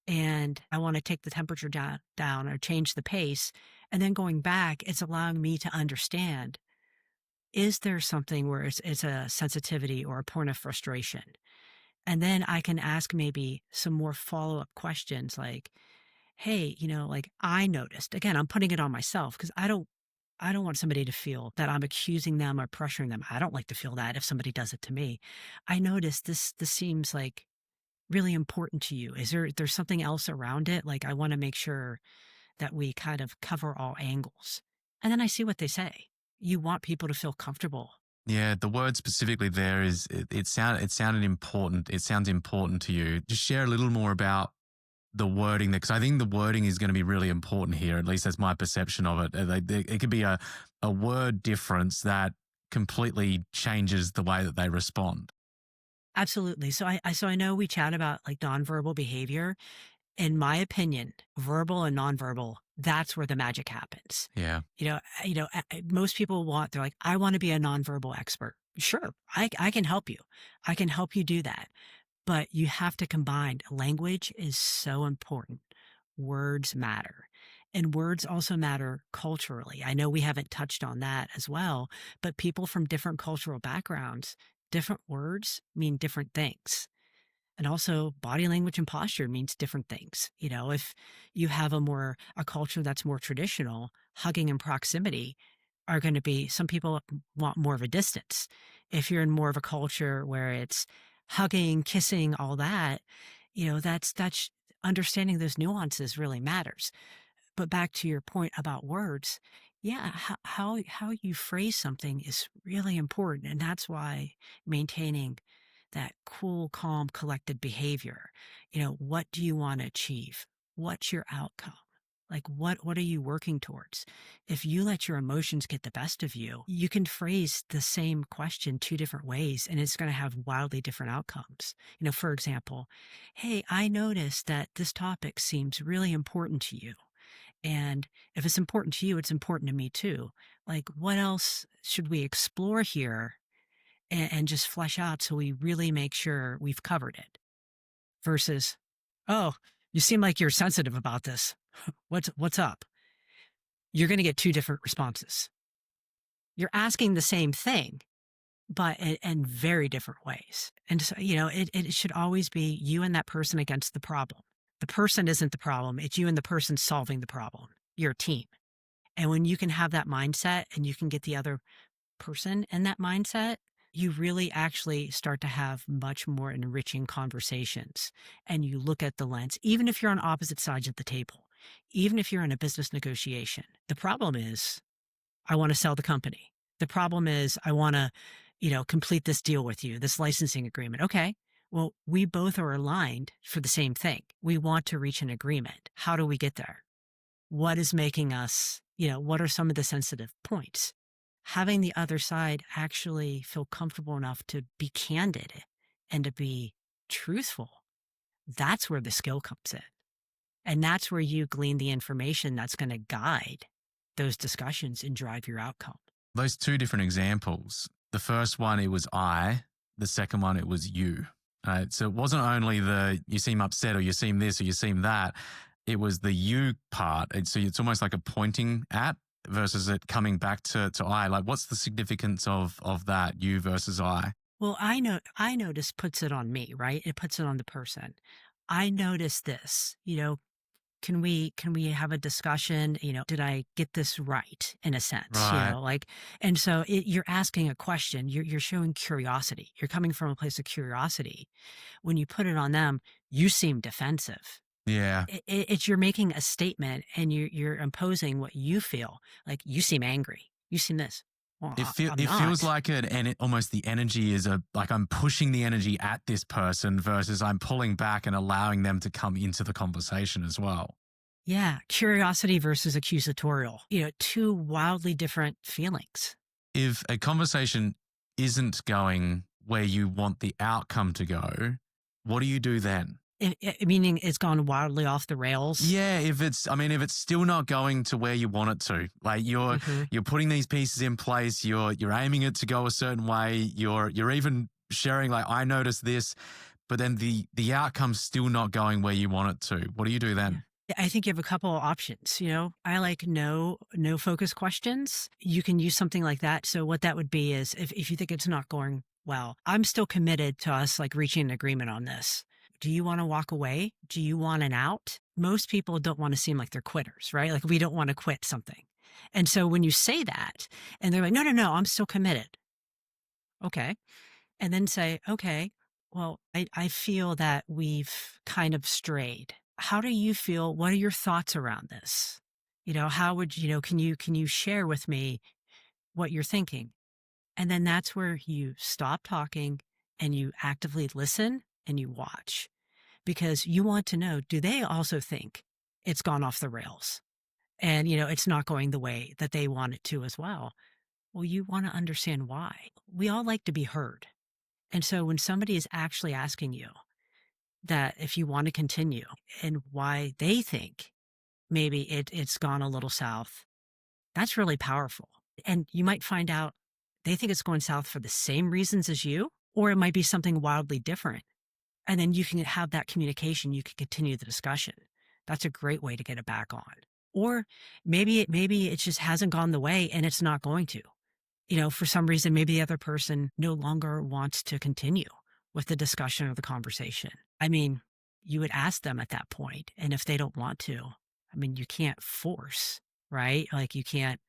and I want to take the temperature down or change the pace. And then going back, it's allowing me to understand, is there something where it's a sensitivity or a point of frustration? And then I can ask maybe some more follow-up questions like, hey, I noticed, again, I'm putting it on myself because I don't want somebody to feel that I'm accusing them or pressuring them. I don't like to feel that if somebody does it to me. I noticed this seems like really important to you. There's something else around it? I want to make sure that we kind of cover all angles. And then I see what they say. You want people to feel comfortable. Yeah, the word specifically there is it sounded important. It sounds important to you. Just share a little more about the wording there, because I think the wording is going to be really important here. At least that's my perception of it. It could be a word difference that completely changes the way that they respond. Absolutely. So I know we chat about nonverbal behavior. In my opinion, verbal and nonverbal, that's where the magic happens. Yeah. Most people they're like, I want to be a nonverbal expert. Sure, I can help you. I can help you do that. But you have to combine. Language is so important. Words matter. And words also matter culturally. I know we haven't touched on that as well, but people from different cultural backgrounds, different words mean different things. And also body language and posture means different things. If you have a culture that's more traditional, hugging and proximity are going to be, some people want more of a distance. If you're in more of a culture where it's hugging, kissing, all that, that's understanding those nuances really matters. But back to your point about words, yeah, how you phrase something is really important. And that's why maintaining that cool, calm, collected behavior. What do you want to achieve? What's your outcome? What are you working towards? If you let your emotions get the best of you, you can phrase the same question two different ways, and it's going to have wildly different outcomes. For example, hey, I noticed that this topic seems really important to you. And if it's important to you, it's important to me too. What else should we explore here and just flesh out so we really make sure we've covered it? Versus, oh, you seem like you're sensitive about this. What's up? You're going to get two different responses. You're asking the same thing, but in very different ways. And so, it should always be you and that person against the problem. The person isn't the problem. It's you and the person solving the problem. You're a team. And when you can have that mindset and you can get the other person in that mindset, you really actually start to have much more enriching conversations. And you look at the lens, even if you're on opposite sides of the table, even if you're in a business negotiation. The problem is, I want to sell the company. The problem is, I want to, complete this deal with you, this licensing agreement. Okay. Well, we both are aligned for the same thing. We want to reach an agreement. How do we get there? What is making us, what are some of the sensitive points? Having the other side actually feel comfortable enough to be candid and to be truthful, that's where the skill comes in. And that's where you glean the information that's going to guide those discussions and drive your outcome. Those two different examples, the first one, it was I. The second one, it was you. So it wasn't only the you seem upset or you seem this or you seem that. It was the you part. And so it's almost like a pointing at versus it coming back to I? Like, what's the significance of that, you versus I? Well, I notice puts it on me, right? It puts it on the person. I notice this, can we have a discussion? Did I get this right in a sense? Right. And so you're asking a question. You're showing curiosity. You're coming from a place of curiosity. When you put it on them, you seem defensive. Yeah. It's you're making a statement and you're imposing what you feel. Like you seem angry. You seem this. Well, I'm It feels not. like it, and almost the energy is like I'm pushing the energy at this person versus I'm pulling back and allowing them to come into the conversation as well. Yeah, curiosity versus accusatorial. Two wildly different feelings. If a conversation isn't going where you want the outcome to go, what do you do then? Meaning it's gone wildly off the rails. Yeah, if it's still not going to where you want it to, like Hmm. you're putting these pieces in place, you're aiming it to go a certain way, you're even sharing like I noticed this, but then the outcome's still not going where you want it to. What do you do Yeah. then? I think you have a couple of options. I like no focus questions. You can use something like that. So what that would be is if you think it's not going well, I'm still committed to us like reaching an agreement on this. Do you want to walk away? Do you want an out? Most people don't want to seem like they're quitters, right? Like we don't want to quit something. And so when you say that and they're like, no, I'm still committed. Okay. And then say, okay, well, I feel that we've kind of strayed. How do you feel? What are your thoughts around this? How would can you share with me what you're thinking? And then that's where you stop talking and you actively listen and you watch because you want to know, do they also think it's gone off the rails? And, it's not going the way that they want it to as well. Well, you want to understand why. We all like to be heard. And so when somebody is actually asking you that if you want to continue and why they think maybe it's gone a little south, that's really powerful. And you might find out they think it's going south for the same reasons as you, or it might be something wildly different. And then you can have that communication. You can continue the discussion. That's a great way to get it back on. Or maybe it just hasn't gone the way and it's not going to. For some reason, maybe the other person no longer wants to continue with the discussion or the conversation. I mean, you would ask them at that point, and if they don't want to, I mean, you can't force, right? Like you can't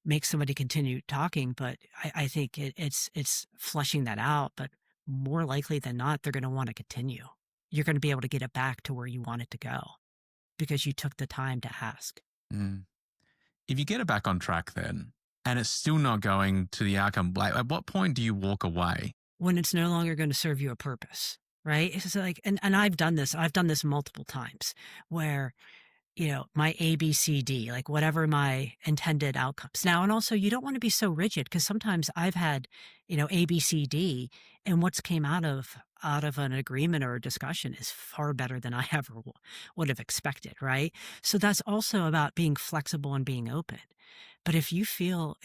make somebody continue talking, but I think it's flushing that out. But more likely than not, they're going to want to continue. You're going to be able to get it back to where you want it to go because you took the time to ask. Mm. If you get it back on track then, and it's still not going to the outcome, like at what point do you walk away? When it's no longer going to serve you a purpose, right? It's like, and I've done this multiple times where, my ABCD, like whatever my intended outcomes now. And also you don't want to be so rigid because sometimes I've had, ABCD and what's came out of an agreement or a discussion is far better than I ever would have expected. Right. So that's also about being flexible and being open. But if you feel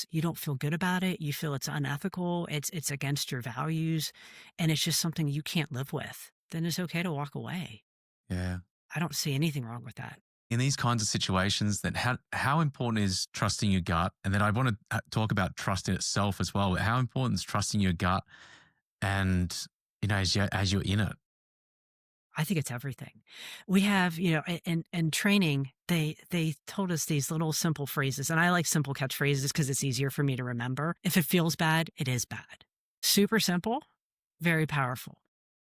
you don't feel good about it, you feel it's unethical, it's against your values, and it's just something you can't live with, then it's okay to walk away. Yeah. I don't see anything wrong with that. In these kinds of situations, then how important is trusting your gut? And then I want to talk about trust in itself as well. But how important is trusting your gut? And as you're in it. I think it's everything. We have, in training, they told us these little simple phrases, and I like simple catchphrases because it's easier for me to remember. If it feels bad, it is bad. Super simple, very powerful.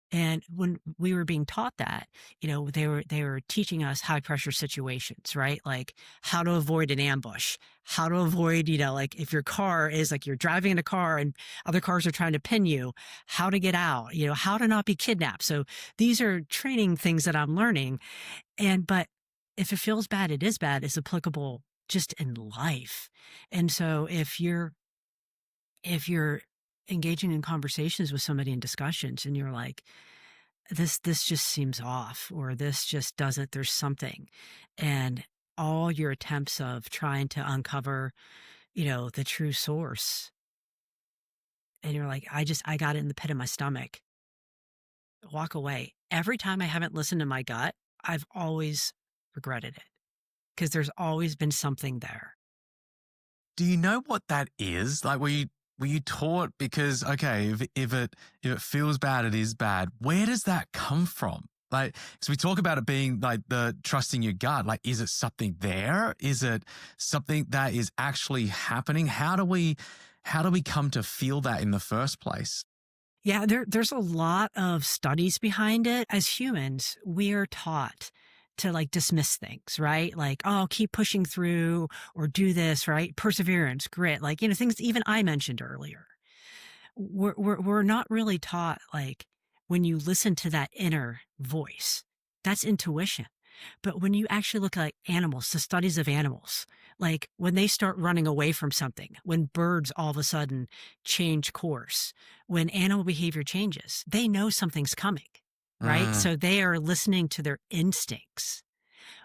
And when we were being taught that, they were teaching us high pressure situations, right? Like how to avoid an ambush, how to avoid, like if your car is like you're driving in a car and other cars are trying to pin you, how to get out, how to not be kidnapped. So these are training things that I'm learning. But if it feels bad, it is bad is applicable just in life. And so if you're engaging in conversations with somebody in discussions and you're like, this just seems off, or this just doesn't, there's something. And all your attempts of trying to uncover, the true source. And you're like, I got it in the pit of my stomach. Walk away. Every time I haven't listened to my gut, I've always regretted it because there's always been something there. Do you know what that is? Like, were you taught because, okay, if it feels bad, it is bad. Where does that come from? Like, so we talk about it being like the trusting your gut. Like, is it something there? Is it something that is actually happening? How do we come to feel that in the first place? Yeah, there's a lot of studies behind it. As humans, we are taught to like dismiss things, right? Like, oh, keep pushing through or do this, right? Perseverance, grit, like, things even I mentioned earlier. We're not really taught like when you listen to that inner voice, that's intuition. But when you actually look at like animals, the studies of animals, like when they start running away from something, when birds all of a sudden change course, when animal behavior changes, they know something's coming, right? Mm. So they are listening to their instincts.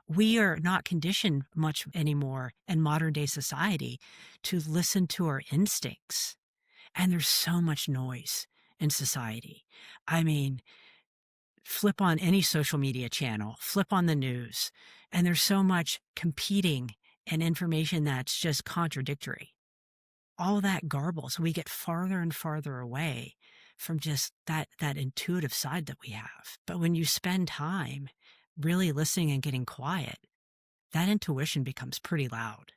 We are not conditioned much anymore in modern day society to listen to our instincts. And there's so much noise in society. I mean, flip on any social media channel, flip on the news, and there's so much competing and information that's just contradictory. All that garbles. We get farther and farther away from just that intuitive side that we have. But when you spend time really listening and getting quiet, that intuition becomes pretty loud.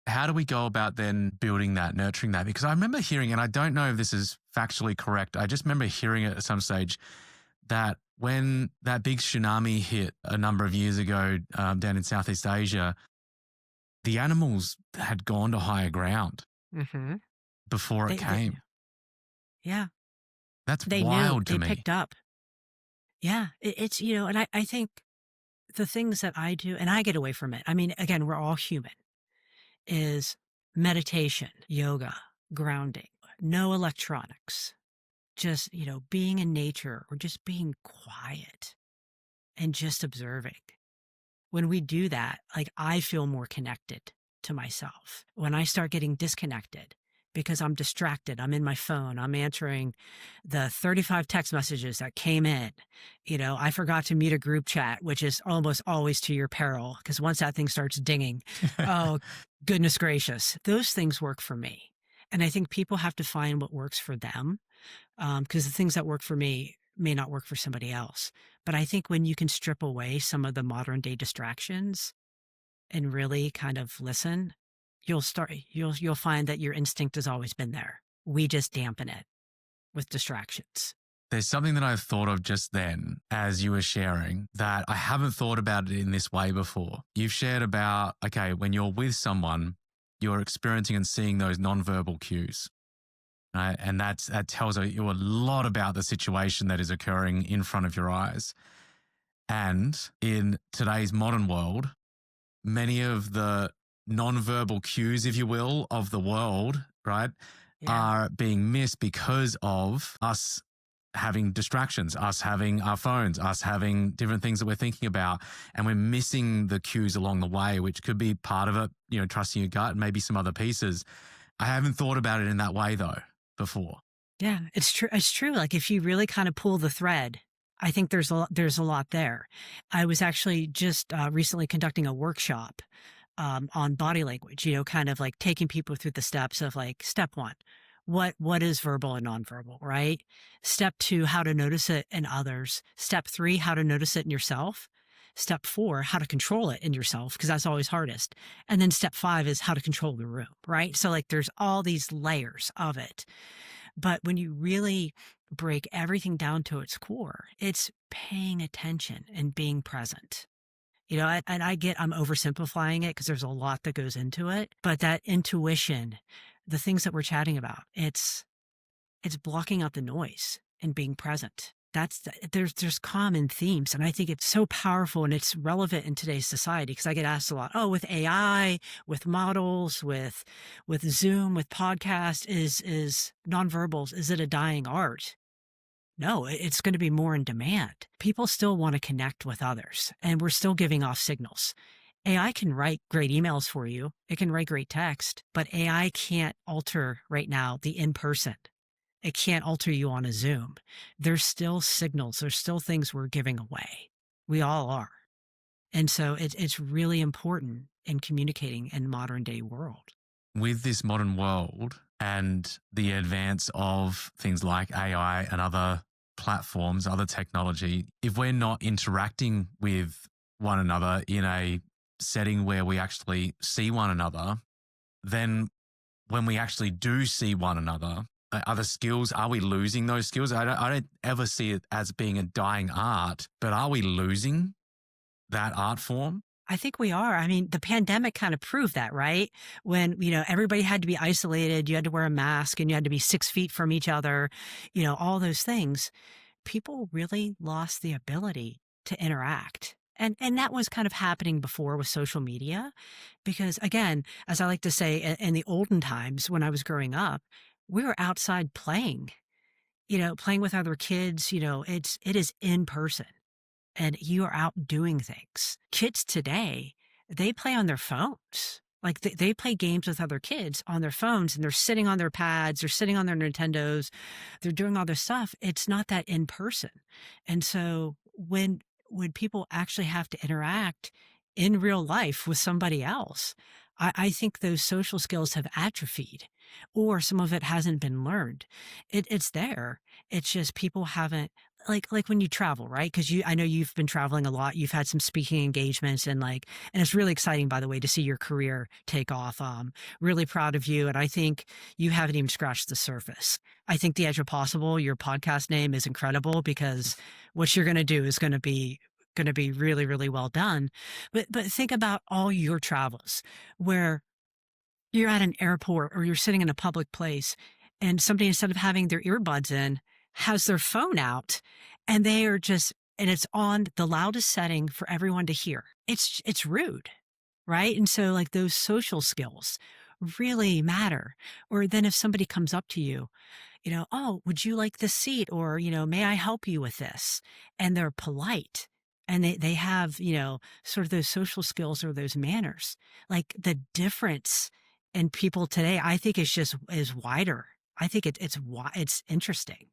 How do we go about then building that, nurturing that? Because I remember hearing, and I don't know if this is factually correct, I just remember hearing it at some stage that when that big tsunami hit a number of years ago down in Southeast Asia, the animals had gone to higher ground Mm-hmm. before it came. Yeah, That's they knew, wild to they me. picked up. Yeah, it's, and I think the things that I do, and I get away from it. I mean, again, we're all human, is meditation, yoga, grounding, no electronics, just, being in nature or just being quiet and just observing. When we do that, like I feel more connected to myself. When I start getting disconnected because I'm distracted, I'm in my phone, I'm answering the 35 text messages that came in. I forgot to mute a group chat, which is almost always to your peril because once that thing starts dinging, oh, goodness gracious, those things work for me. And I think people have to find what works for them because the things that work for me may not work for somebody else. But I think when you can strip away some of the modern day distractions and really kind of listen, you'll find that your instinct has always been there. We just dampen it with distractions. There's something that I thought of just then as you were sharing that I haven't thought about it in this way before. You've shared about, okay, when you're with someone, you're experiencing and seeing those nonverbal cues. Right? And that tells you a lot about the situation that is occurring in front of your eyes. And in today's modern world, many of the nonverbal cues, if you will, of the world, right, Yeah. are being missed because of us having distractions, us having our phones, us having different things that we're thinking about. And we're missing the cues along the way, which could be part of it, trusting your gut and maybe some other pieces. I haven't thought about it in that way, though, before. Yeah, it's true. It's true. Like if you really kind of pull the thread, I think there's a lot there. I was actually just recently conducting a workshop on body language, kind of like taking people through the steps of like step one, what is verbal and nonverbal, right? Step two, how to notice it in others. Step three, how to notice it in yourself. Step four, how to control it in yourself, because that's always hardest. And then step five is how to control the room, right? So like there's all these layers of it. But when you really break everything down to its core, it's paying attention and being present. And I'm oversimplifying it because there's a lot that goes into it, but that intuition, the things that we're chatting about, it's blocking out the noise and being present. There's common themes, and I think it's so powerful and it's relevant in today's society because I get asked a lot, oh, with AI, with models, with Zoom, with podcast, is nonverbals, is it a dying art? No, it's going to be more in demand. People still want to connect with others, and we're still giving off signals. AI can write great emails for you. It can write great text, but AI can't alter right now the in-person. It can't alter you on a Zoom. There's still signals. There's still things we're giving away. We all are. And so it's really important in communicating in modern day world. with this modern world and the advance of things like AI and other platforms, other technology, if we're not interacting with one another in a setting where we actually see one another, then when we actually do see one another, are skills, are we losing those skills? I don't ever see it as being a dying art, but are we losing that art form? I think we are. I mean, the pandemic kind of proved that, right? When, everybody had to be isolated, you had to wear a mask and you had to be 6 feet from each other, all those things. People really lost the ability to interact. And that was kind of happening before with social media, because again, as I like to say, in the olden times when I was growing up, we were outside playing, playing with other kids, it is in person and you are out doing things. Kids today, they play on their phones. Like they play games with other kids on their phones and they're sitting on their pads, they're sitting on their Nintendos, they're doing all this stuff. It's not that in person. And so when people actually have to interact in real life with somebody else, I think those social skills have atrophied or some of it hasn't been learned. It's there. It's just people haven't like when you travel, right? Because I know you've been traveling a lot. You've had some speaking engagements and it's really exciting, by the way, to see your career take off. Really proud of you. And I think you haven't even scratched the surface. I think The Edge of Possible, your podcast name, is incredible because what you're going to do is going to be really, really well done. But think about all your travels where you're at an airport or you're sitting in a public place and somebody, instead of having their earbuds in, has their phone out and they are and it's on the loudest setting for everyone to hear. It's rude, right? And so those social skills really matter. Or then if somebody comes up to you, oh, would you like this seat? Or, may I help you with this? And they're polite and they have, sort of those social skills or those manners. Like the difference in people today, I think is wider. I think it's interesting.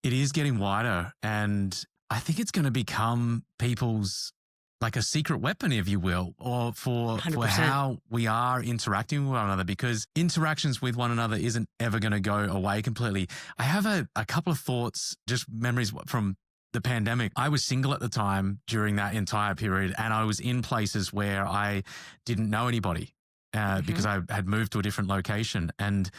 It is getting wider, and I think it's going to become people's like a secret weapon, if you will, or for 100%. how we are interacting with one another, because interactions with one another isn't ever going to go away completely. I have a couple of thoughts, just memories from the pandemic. I was single at the time during that entire period, and I was in places where I didn't know anybody because I had moved to a different location. And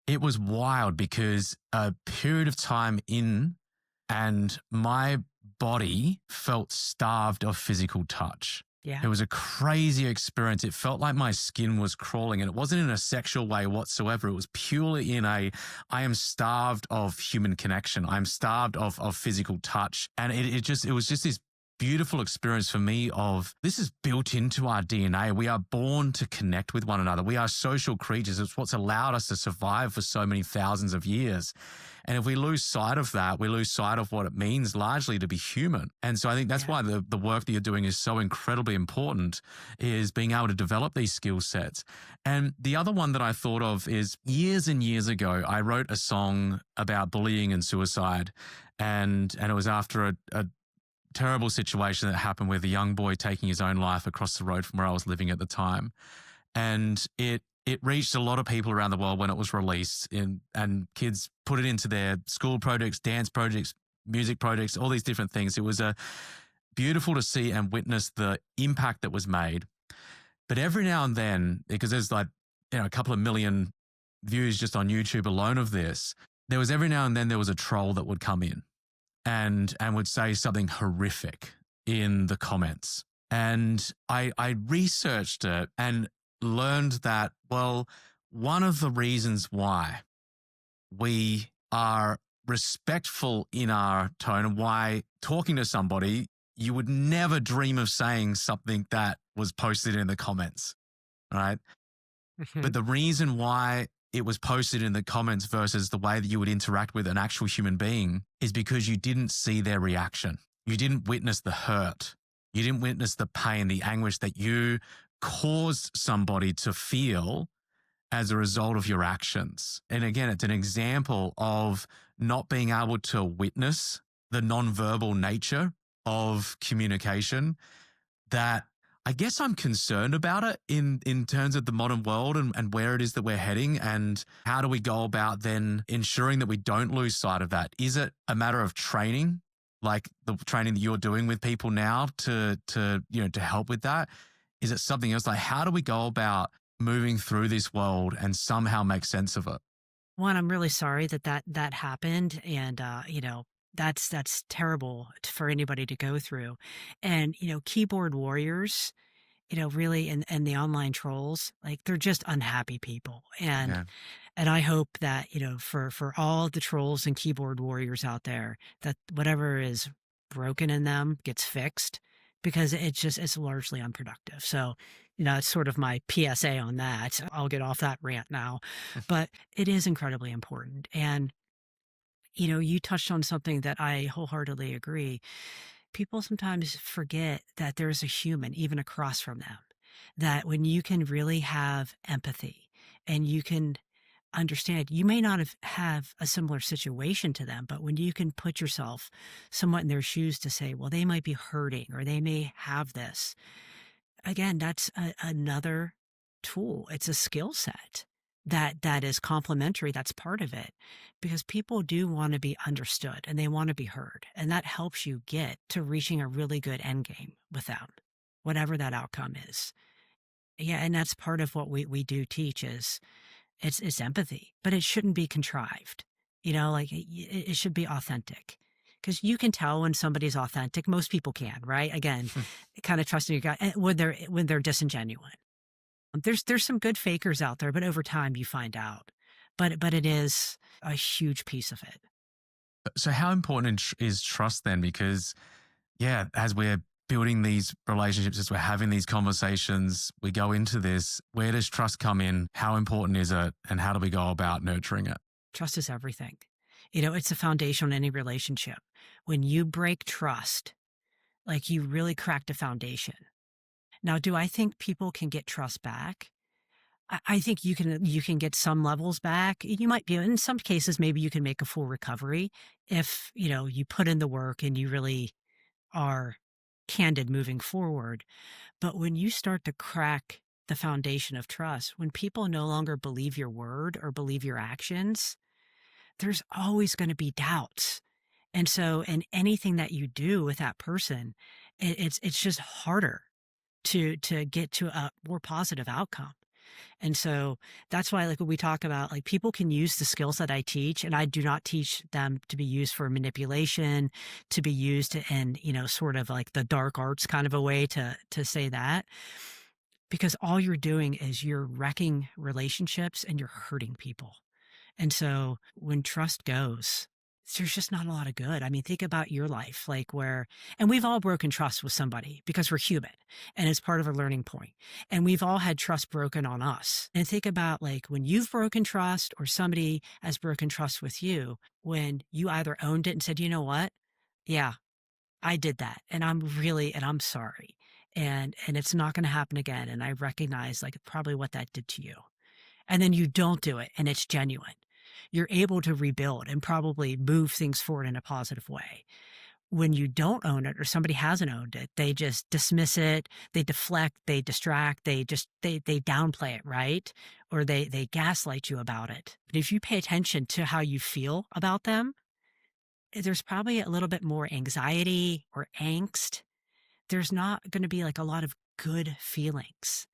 it was wild because a period of time in and my body felt starved of physical touch. Yeah. It was a crazy experience. It felt like my skin was crawling, and it wasn't in a sexual way whatsoever. It was purely in I am starved of human connection. I'm starved of physical touch. And it was just this beautiful experience for me of this is built into our DNA. We are born to connect with one another. We are social creatures. It's what's allowed us to survive for so many thousands of years. And if we lose sight of that, we lose sight of what it means largely to be human. And so I think that's why the work that you're doing is so incredibly important, is being able to develop these skill sets. And the other one that I thought of is years and years ago, I wrote a song about bullying and suicide. And it was after a terrible situation that happened with a young boy taking his own life across the road from where I was living at the time. And it reached a lot of people around the world when it was released, and kids put it into their school projects, dance projects, music projects, all these different things. It was beautiful to see and witness the impact that was made. But every now and then, because there's a couple of million views just on YouTube alone of this, every now and then there was a troll that would come in and would say something horrific in the comments. And I researched it and learned that, well, one of the reasons why we are respectful in our tone and why talking to somebody, you would never dream of saying something that was posted in the comments, right? But the reason why it was posted in the comments versus the way that you would interact with an actual human being is because you didn't see their reaction. You didn't witness the hurt. You didn't witness the pain, the anguish that you caused somebody to feel as a result of your actions. And again, it's an example of not being able to witness the nonverbal nature of communication that I guess I'm concerned about it in terms of the modern world and where it is that we're heading, and how do we go about then ensuring that we don't lose sight of that? Is it a matter of training, like the training that you're doing with people now to help with that? Is it something else? Like, how do we go about moving through this world and somehow make sense of it? One, I'm really sorry that happened, and that's terrible for anybody to go through. And keyboard warriors, really, and the online trolls, like they're just unhappy people. And Yeah. and I hope that, for all the trolls and keyboard warriors out there, that whatever is broken in them gets fixed, because it's largely unproductive. So, it's sort of my PSA on that. I'll get off that rant now, but it is incredibly important. And, you touched on something that I wholeheartedly agree. People sometimes forget that there's a human even across from them, that when you can really have empathy and you can understand, you may not have a similar situation to them, but when you can put yourself somewhat in their shoes to say, well, they might be hurting or they may have this, again, that's another tool. It's a skill set that is complementary. That's part of it, because people do want to be understood and they want to be heard, and that helps you get to reaching a really good end game with them, whatever that outcome is. Yeah, and that's part of what we do teach is it's empathy, but it shouldn't be contrived. Like it should be authentic, because you can tell when somebody's authentic. Most people can, right? Again, kind of trusting your gut, and when they're disingenuine. There's some good fakers out there, but over time you find out. But it is a huge piece of it. So how important is trust then? Because yeah, as we're building these relationships, as we're having these conversations, we go into this, where does trust come in? How important is it? And how do we go about nurturing it? Trust is everything. It's the foundation in any relationship. When you break trust, like you really cracked a foundation. Now, do I think people can get trust back? I think you can get some levels back. You might be, in some cases, maybe you can make a full recovery if, you put in the work and you really are candid moving forward. But when you start to crack the foundation of trust, when people no longer believe your word or believe your actions, there's always going to be doubts. And so, in anything that you do with that person, it's just harder to get to a more positive outcome. And so that's why, like, when we talk about, like, people can use the skills that I teach, and I do not teach them to be used for manipulation, to be used in, sort of like the dark arts kind of a way to say that, because all you're doing is you're wrecking relationships and you're hurting people. And so when trust goes, there's just not a lot of good. I mean, think about your life, like and we've all broken trust with somebody because we're human and it's part of a learning point. And we've all had trust broken on us. And think about, like, when you've broken trust or somebody has broken trust with you, when you either owned it and said, you know what? Yeah, I did that. And I'm sorry. And it's not going to happen again. And I recognize, like, probably what that did to you. And then you don't do it and it's genuine. You're able to rebuild and probably move things forward in a positive way. When you don't own it or somebody hasn't owned it, they just dismiss it, they deflect, they distract, they downplay it, right? Or they gaslight you about it. But if you pay attention to how you feel about them, there's probably a little bit more anxiety or angst. There's not going to be, like, a lot of good feelings.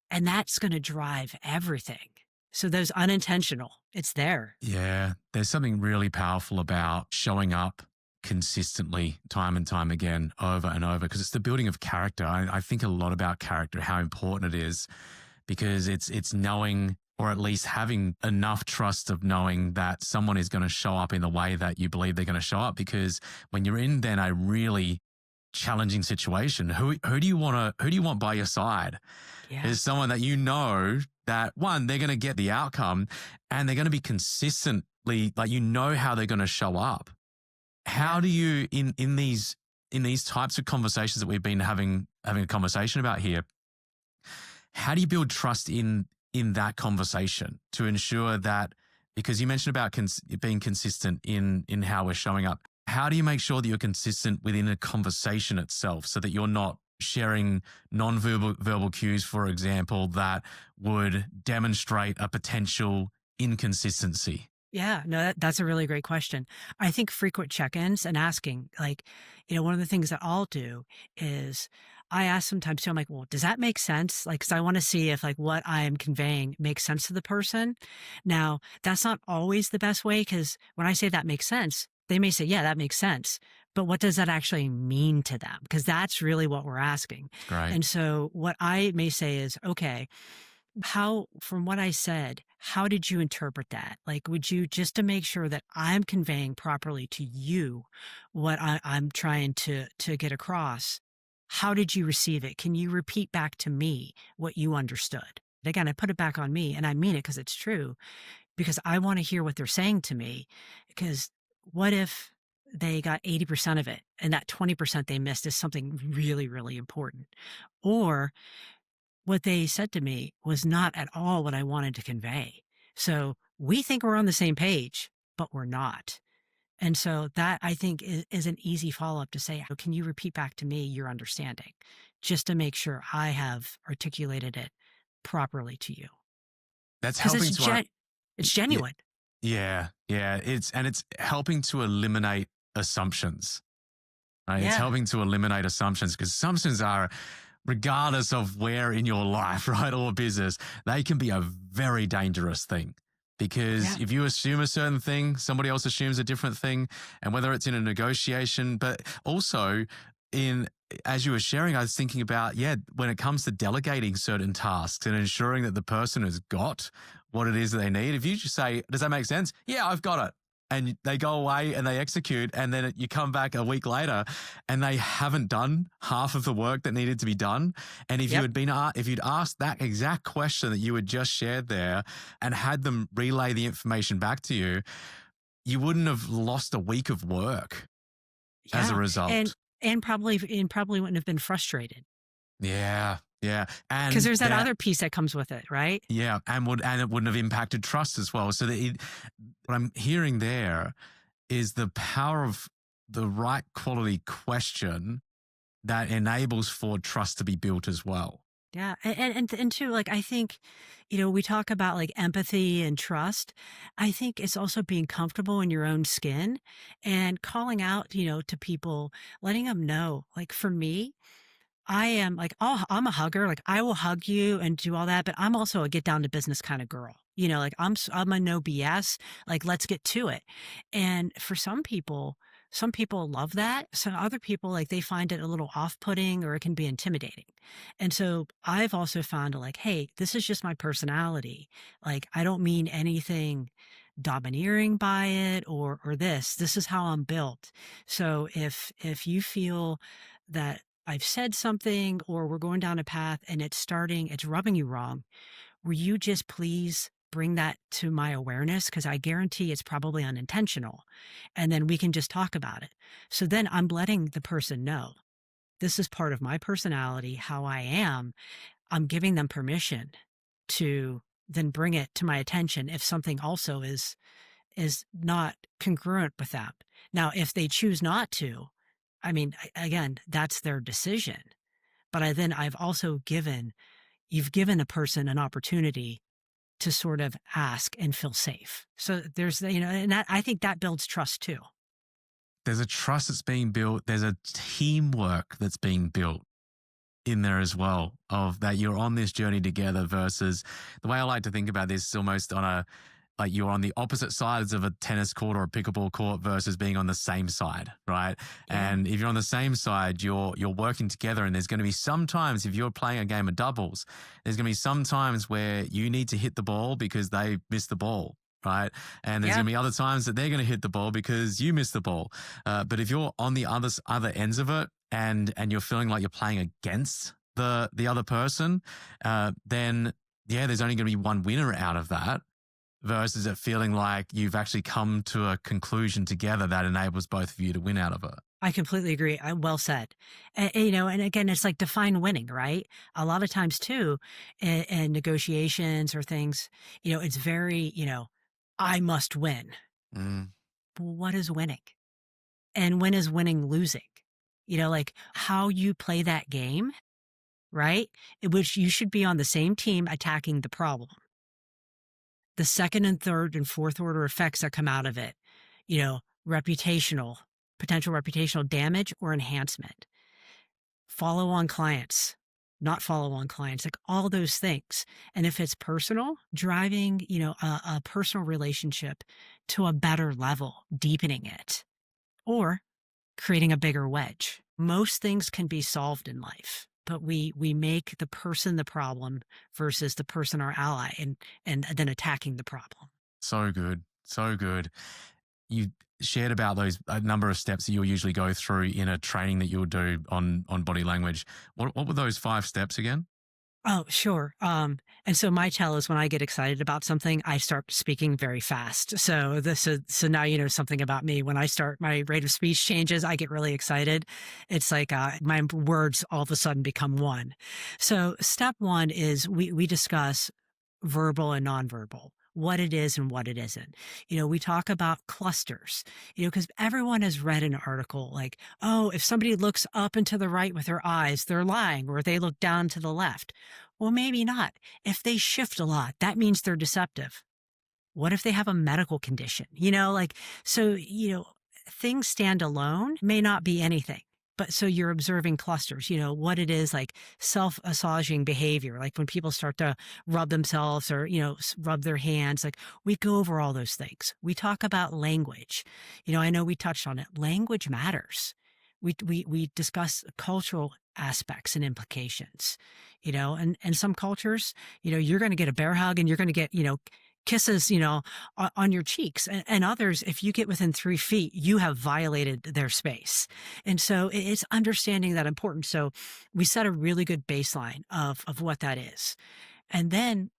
And that's going to drive everything. So those unintentional, it's there. Yeah, there's something really powerful about showing up consistently time and time again, over and over, because it's the building of character. I think a lot about character, how important it is, because it's knowing, or at least having enough trust of knowing that someone is going to show up in the way that you believe they're going to show up. Because when you're in then a really challenging situation, who do you want by your side? Yeah. Is someone that that, one, they're going to get the outcome and they're going to be consistently, like, how they're going to show up. How do you, in these types of conversations that we've been having a conversation about here, how do you build trust in that conversation to ensure that, because you mentioned about being consistent in how we're showing up, how do you make sure that you're consistent within a conversation itself so that you're not sharing non-verbal cues, for example, that would demonstrate a potential inconsistency? Yeah, no, that's a really great question. I think frequent check-ins and asking, like, one of the things that I'll do is I ask sometimes too, I'm like, well, does that make sense? Like, cause I want to see if like what I am conveying makes sense to the person. Now, that's not always the best way. Cause when I say that makes sense, they may say, yeah, that makes sense. But what does that actually mean to them? Because that's really what we're asking. Great. And so what I may say is, okay, how, from what I said, how did you interpret that? Like, would you, just to make sure that I'm conveying properly to you what I'm trying to get across, how did you receive it? Can you repeat back to me what you understood? Again, I put it back on me and I mean it because it's true, because I want to hear what they're saying to me. Because what if they got 80% of it and that 20% they missed is something really, really important? Or what they said to me was not at all what I wanted to convey. So we think we're on the same page, but we're not. And so that I think is an easy follow up to say, "Oh, can you repeat back to me your understanding?" Just to make sure I have articulated it properly to you. That's Because helping to, it's yeah, genuine. yeah. It's helping to eliminate assumptions, right? It's Yeah. helping to eliminate assumptions, because assumptions are, regardless of where in your life, right, or business, they can be a very dangerous thing. Because Yeah. if you assume a certain thing, somebody else assumes a different thing. And whether it's in a negotiation, but also in, as you were sharing, I was thinking about, yeah, when it comes to delegating certain tasks and ensuring that the person has got what it is that they need. If you just say, does that make sense? Yeah, I've got it. And they go away and they execute, and then you come back a week later and they haven't done half of the work that needed to be done. And if Yep. if you'd asked that exact question that you had just shared there and had them relay the information back to you, you wouldn't have lost a week of work as a Yeah. And result. and probably wouldn't have been frustrated. Yeah, yeah. Because And there's that that, other piece that comes with it, right? yeah, and it wouldn't have impacted trust as well. So what I'm hearing there is the power of the right quality question that enables for trust to be built as well. Yeah. And too, like, I think, we talk about like empathy and trust. I think it's also being comfortable in your own skin and calling out, to people, letting them know, like for me, I am like, I'm a hugger. Like I will hug you and do all that, but I'm also a get down to business kind of girl. Like I'm a no BS. Like let's get to it. And for some people love that. Some other people like they find it a little off-putting or it can be intimidating. And so I've also found like, hey, this is just my personality. Like I don't mean anything domineering by it or this. This is how I'm built. So if you feel that I've said something or we're going down a path and it's rubbing you wrong, will you just please bring that to my awareness? Because I guarantee it's probably unintentional. And then we can just talk about it. So then I'm letting the person know this is part of my personality, how I am. I'm giving them permission to then bring it to my attention if something also is not congruent with that. Now, if they choose not to, I mean, again, that's their decision. But I've also you've given a person an opportunity to sort of ask and feel safe. So there's, and that, I think that builds trust too. There's a trust that's being built. There's a teamwork that's being built in there as well, of that you're on this journey together, versus the way I like to think about this is almost on a, like you're on the opposite sides of a tennis court or a pickleball court versus being on the same side, right? Yeah. And if you're on the same side, you're working together, and there's going to be some times, if you're playing a game of doubles, there's going to be some times where you need to hit the ball because they missed the ball. Right. And there's Yeah. going to be other times that they're going to hit the ball because you missed the ball. But if you're on the other ends of it, and you're feeling like you're playing against the other person, then yeah, there's only going to be one winner out of that, versus it feeling like you've actually come to a conclusion together that enables both of you to win out of it. I completely agree. Well said. And again, it's like define winning, right? A lot of times too, in negotiations or things, it's very, I must win. Mm. Well, what is winning? And when is winning losing? Like how you play that game, right? In which you should be on the same team attacking the problem. The second and third and fourth order effects that come out of it, reputational, potential reputational damage or enhancement, follow on clients, not follow on clients, like all those things. And if it's personal, driving, a personal relationship to a better level, deepening it, or creating a bigger wedge. Most things can be solved in life, but we make the person the problem versus the person our ally, and then attacking the problem. So good. So good. You shared about a number of steps that you'll usually go through in a training that you'll do on body language. What were those 5 steps again? Oh, sure. And so my tell is when I get excited about something, I start speaking very fast. So now you know something about me. When I start, my rate of speech changes. I get really excited. It's like my words all of a sudden become one. So step one is we discuss verbal and nonverbal, what it is and what it isn't. We talk about clusters, because everyone has read an article like, oh, if somebody looks up and to the right with their eyes, they're lying, or they look down to the left. Well, maybe not. If they shift a lot, that means they're deceptive. What if they have a medical condition? Things stand alone may not be anything. But so you're observing clusters, what it is, like self-massaging behavior, like when people start to rub themselves or, rub their hands, like we go over all those things. We talk about language. I know we touched on it. Language matters. We discuss cultural aspects and implications, and some cultures, you're going to get a bear hug and you're going to get, kisses, on your cheeks, and others, if you get within 3 feet, you have violated their space. And so it's understanding that important. So we set a really good baseline of what that is. And then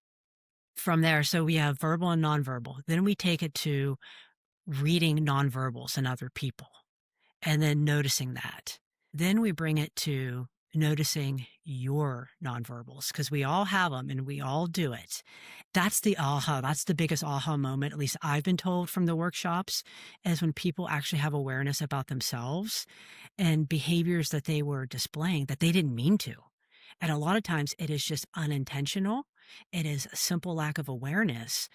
from there, so we have verbal and nonverbal. Then we take it to reading nonverbals in other people and then noticing that. Then we bring it to noticing your nonverbals, because we all have them and we all do it. That's the aha. That's the biggest aha moment, at least I've been told from the workshops, is when people actually have awareness about themselves and behaviors that they were displaying that they didn't mean to. And a lot of times it is just unintentional. It is a simple lack of awareness,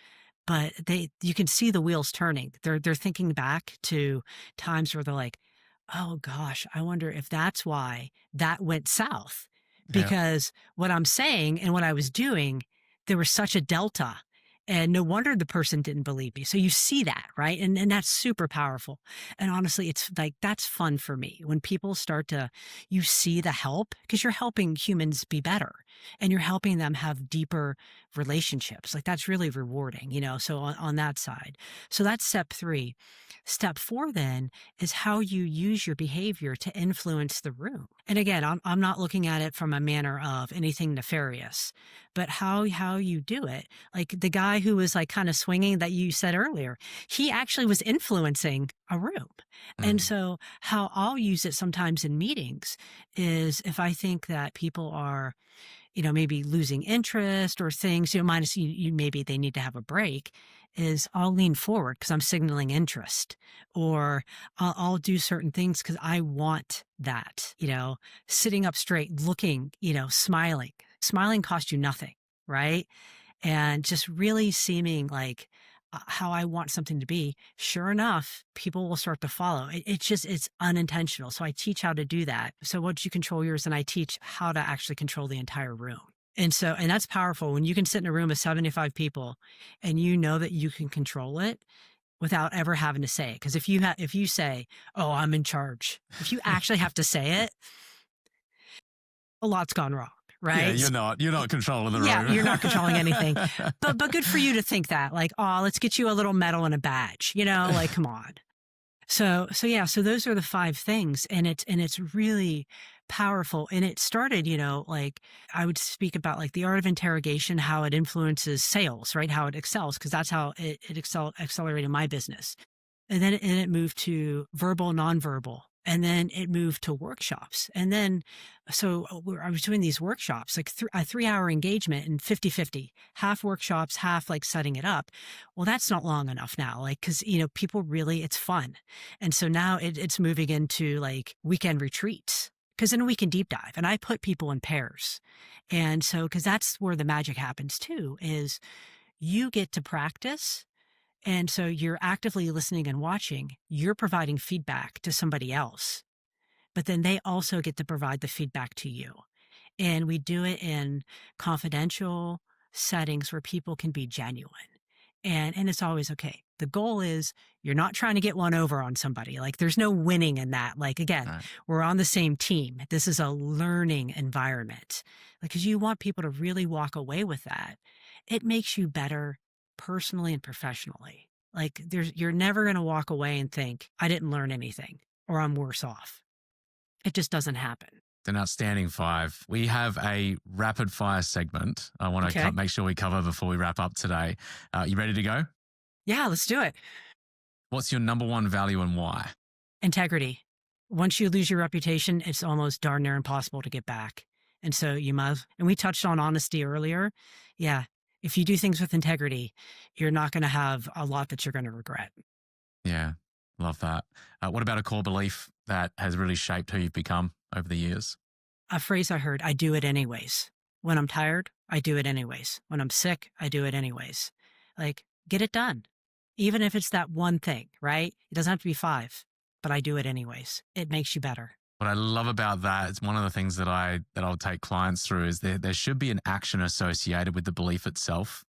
but you can see the wheels turning. They're thinking back to times where they're like, oh gosh, I wonder if that's why that went south. Because what I'm saying and what I was doing, there was such a delta. And no wonder the person didn't believe me. So you see that, right? And that's super powerful. And honestly, it's like, that's fun for me. When people you see the help, because you're helping humans be better and you're helping them have deeper relationships. Like that's really rewarding, so on that side. So that's step 3. Step 4 then is how you use your behavior to influence the room. And again, I'm not looking at it from a manner of anything nefarious, but how you do it. Like the guy who was like kind of swinging that you said earlier, he actually was influencing a room. And so how I'll use it sometimes in meetings is if I think that people are, maybe losing interest or things, minus maybe they need to have a break, is I'll lean forward because I'm signaling interest, or I'll do certain things because I want that, sitting up straight, looking, smiling. Smiling costs you nothing, right? And just really seeming like how I want something to be. Sure enough, people will start to follow. It's unintentional. So I teach how to do that. So once you control yours, and I teach how to actually control the entire room. And that's powerful when you can sit in a room of 75 people and you know that you can control it without ever having to say it. Because if you say, oh, I'm in charge, if you actually have to say it, a lot's gone wrong. Right? Yeah, you're not controlling the room. Yeah, you're not controlling anything. But good for you to think that, like, oh, let's get you a little medal and a badge, like, come on. So those are the 5 things. And it's really powerful. And it started, like I would speak about like the art of interrogation, how it influences sales, right? How it excels, because that's how it accelerated my business. And then it moved to verbal, nonverbal. And then it moved to workshops. And then, I was doing these workshops, like a 3 hour engagement and 50-50, half workshops, half like setting it up. Well, that's not long enough now. Like, cause people really, it's fun. And so now it's moving into like weekend retreats. Cause then we can deep dive and I put people in pairs. And so, cause that's where the magic happens too, is you get to practice. And so you're actively listening and watching, you're providing feedback to somebody else, but then they also get to provide the feedback to you. And we do it in confidential settings where people can be genuine. And it's always okay. The goal is you're not trying to get one over on somebody. Like there's no winning in that. Like again, Right. we're on the same team. This is a learning environment. Like, cause you want people to really walk away with that. It makes you better personally and professionally. Like you're never going to walk away and think, I didn't learn anything or I'm worse off. It just doesn't happen. An outstanding 5. We have a rapid fire segment I want to Okay. make sure we cover before we wrap up today. You ready to go? Yeah, let's do it. What's your number one value and why? Integrity. Once you lose your reputation, it's almost darn near impossible to get back. And so you must, and we touched on honesty earlier. Yeah. If you do things with integrity, you're not going to have a lot that you're going to regret. Yeah, love that. What about a core belief that has really shaped who you've become over the years? A phrase I heard, I do it anyways. When I'm tired, I do it anyways. When I'm sick, I do it anyways. Like, get it done. Even if it's that one thing, right? It doesn't have to be 5, but I do it anyways. It makes you better. What I love about that, it's one of the things that I'll take clients through is there should be an action associated with the belief itself.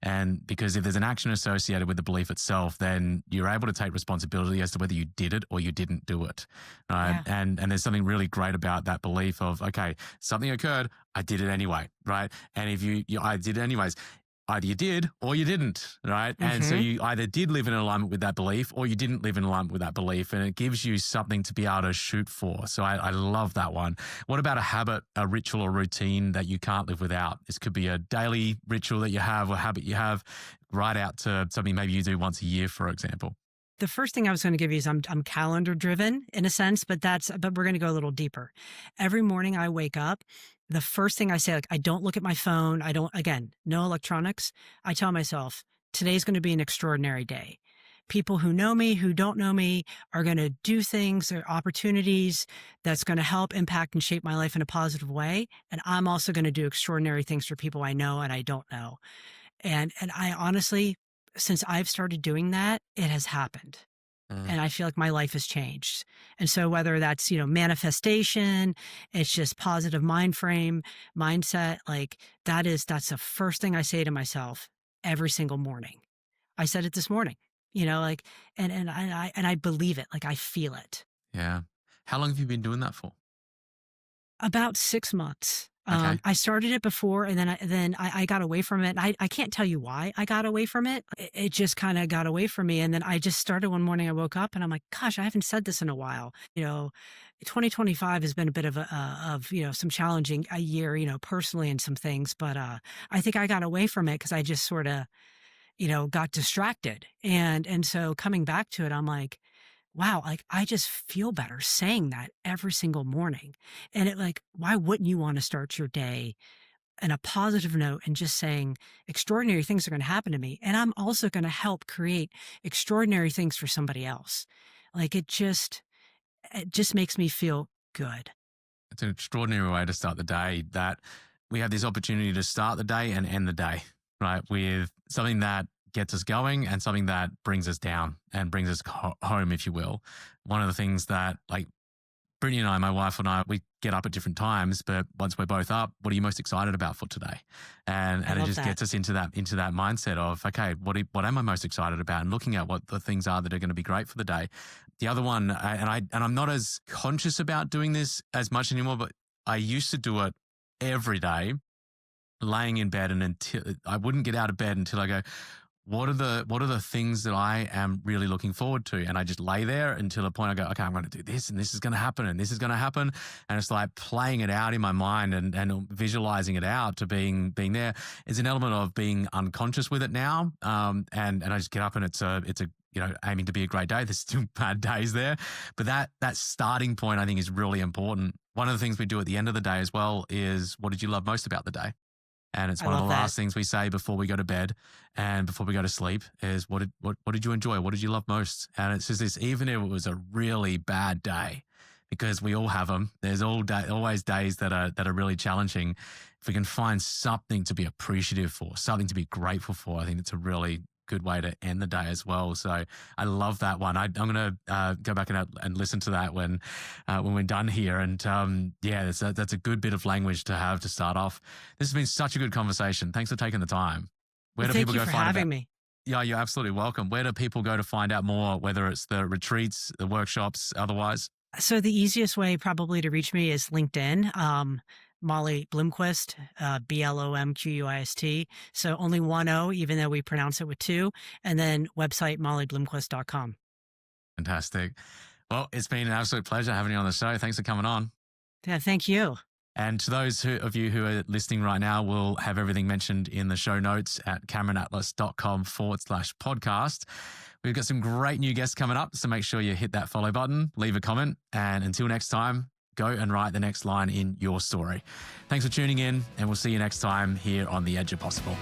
And because if there's an action associated with the belief itself, then you're able to take responsibility as to whether you did it or you didn't do it. Right. Yeah. And there's something really great about that belief of, okay, something occurred, I did it anyway. Right. And if I did it anyways, either you did or you didn't, right? Mm-hmm. And so you either did live in alignment with that belief or you didn't live in alignment with that belief. And it gives you something to be able to shoot for. So I love that one. What about a habit, a ritual or routine that you can't live without? This could be a daily ritual that you have or habit you have, right out to something maybe you do once a year, for example. The first thing I was going to give you is I'm calendar driven in a sense, but we're going to go a little deeper. Every morning I wake up, the first thing I say, like, I don't look at my phone. No electronics. I tell myself today's going to be an extraordinary day. People who know me, who don't know me are going to do things or opportunities that's going to help impact and shape my life in a positive way. And I'm also going to do extraordinary things for people I know and I don't know. And I honestly, since I've started doing that, it has happened. And I feel like my life has changed. And so whether that's, manifestation, it's just positive mindset, like that's the first thing I say to myself every single morning. I said it this morning, like, and I believe it, like I feel it. Yeah. How long have you been doing that for? About 6 months. Okay. I started it before and then I got away from it. I can't tell you why I got away from it. It just kind of got away from me. And then I just started one morning. I woke up and I'm like, gosh, I haven't said this in a while. 2025 has been a bit of some challenging a year, personally and some things. But I think I got away from it because I just sort of, got distracted. And so coming back to it, I'm like, wow, like I just feel better saying that every single morning. And why wouldn't you want to start your day in a positive note and just saying extraordinary things are going to happen to me. And I'm also going to help create extraordinary things for somebody else. Like it just makes me feel good. It's an extraordinary way to start the day, that we have this opportunity to start the day and end the day, right? With something that gets us going and something that brings us down and brings us home, if you will. One of the things that, like, Brittany and I, my wife and I, we get up at different times, but once we're both up, what are you most excited about for today? And it just gets us into that mindset of, okay, what am I most excited about? And looking at what the things are that are going to be great for the day. The other one, and I'm not as conscious about doing this as much anymore, but I used to do it every day, laying in bed, and until I wouldn't get out of bed until I go, what are the things that I am really looking forward to? And I just lay there until a point I go, okay, I'm going to do this and this is going to happen and this is going to happen. And it's like playing it out in my mind and visualizing it out to being there. It's an element of being unconscious with it now. And I just get up and it's a aiming to be a great day. There's still bad days there, but that starting point I think is really important. One of the things we do at the end of the day as well is, what did you love most about the day? And it's one of the last things we say before we go to bed and before we go to sleep is, what did you enjoy? What did you love most? And it's just this, even if it was a really bad day, because we all have them. There's always days that are really challenging. If we can find something to be appreciative for, something to be grateful for, I think it's a really good way to end the day as well. So I love that one. I'm going to go back and listen to that when we're done here. And that's a good bit of language to have to start off. This has been such a good conversation. Thanks for taking the time. Where do people go find having me? Yeah, you're absolutely welcome. Where do people go to find out more, whether it's the retreats, the workshops, otherwise? So the easiest way probably to reach me is LinkedIn. Molly Blomquist, Blomquist. So only one O, even though we pronounce it with two. And then website mollyblomquist.com. Fantastic. Well, it's been an absolute pleasure having you on the show. Thanks for coming on. Yeah, thank you. And to those of you who are listening right now, we'll have everything mentioned in the show notes at CameronAtlas.com/podcast. We've got some great new guests coming up, so make sure you hit that follow button, leave a comment, and until next time, go and write the next line in your story. Thanks for tuning in, and we'll see you next time here on The Edge of Possible.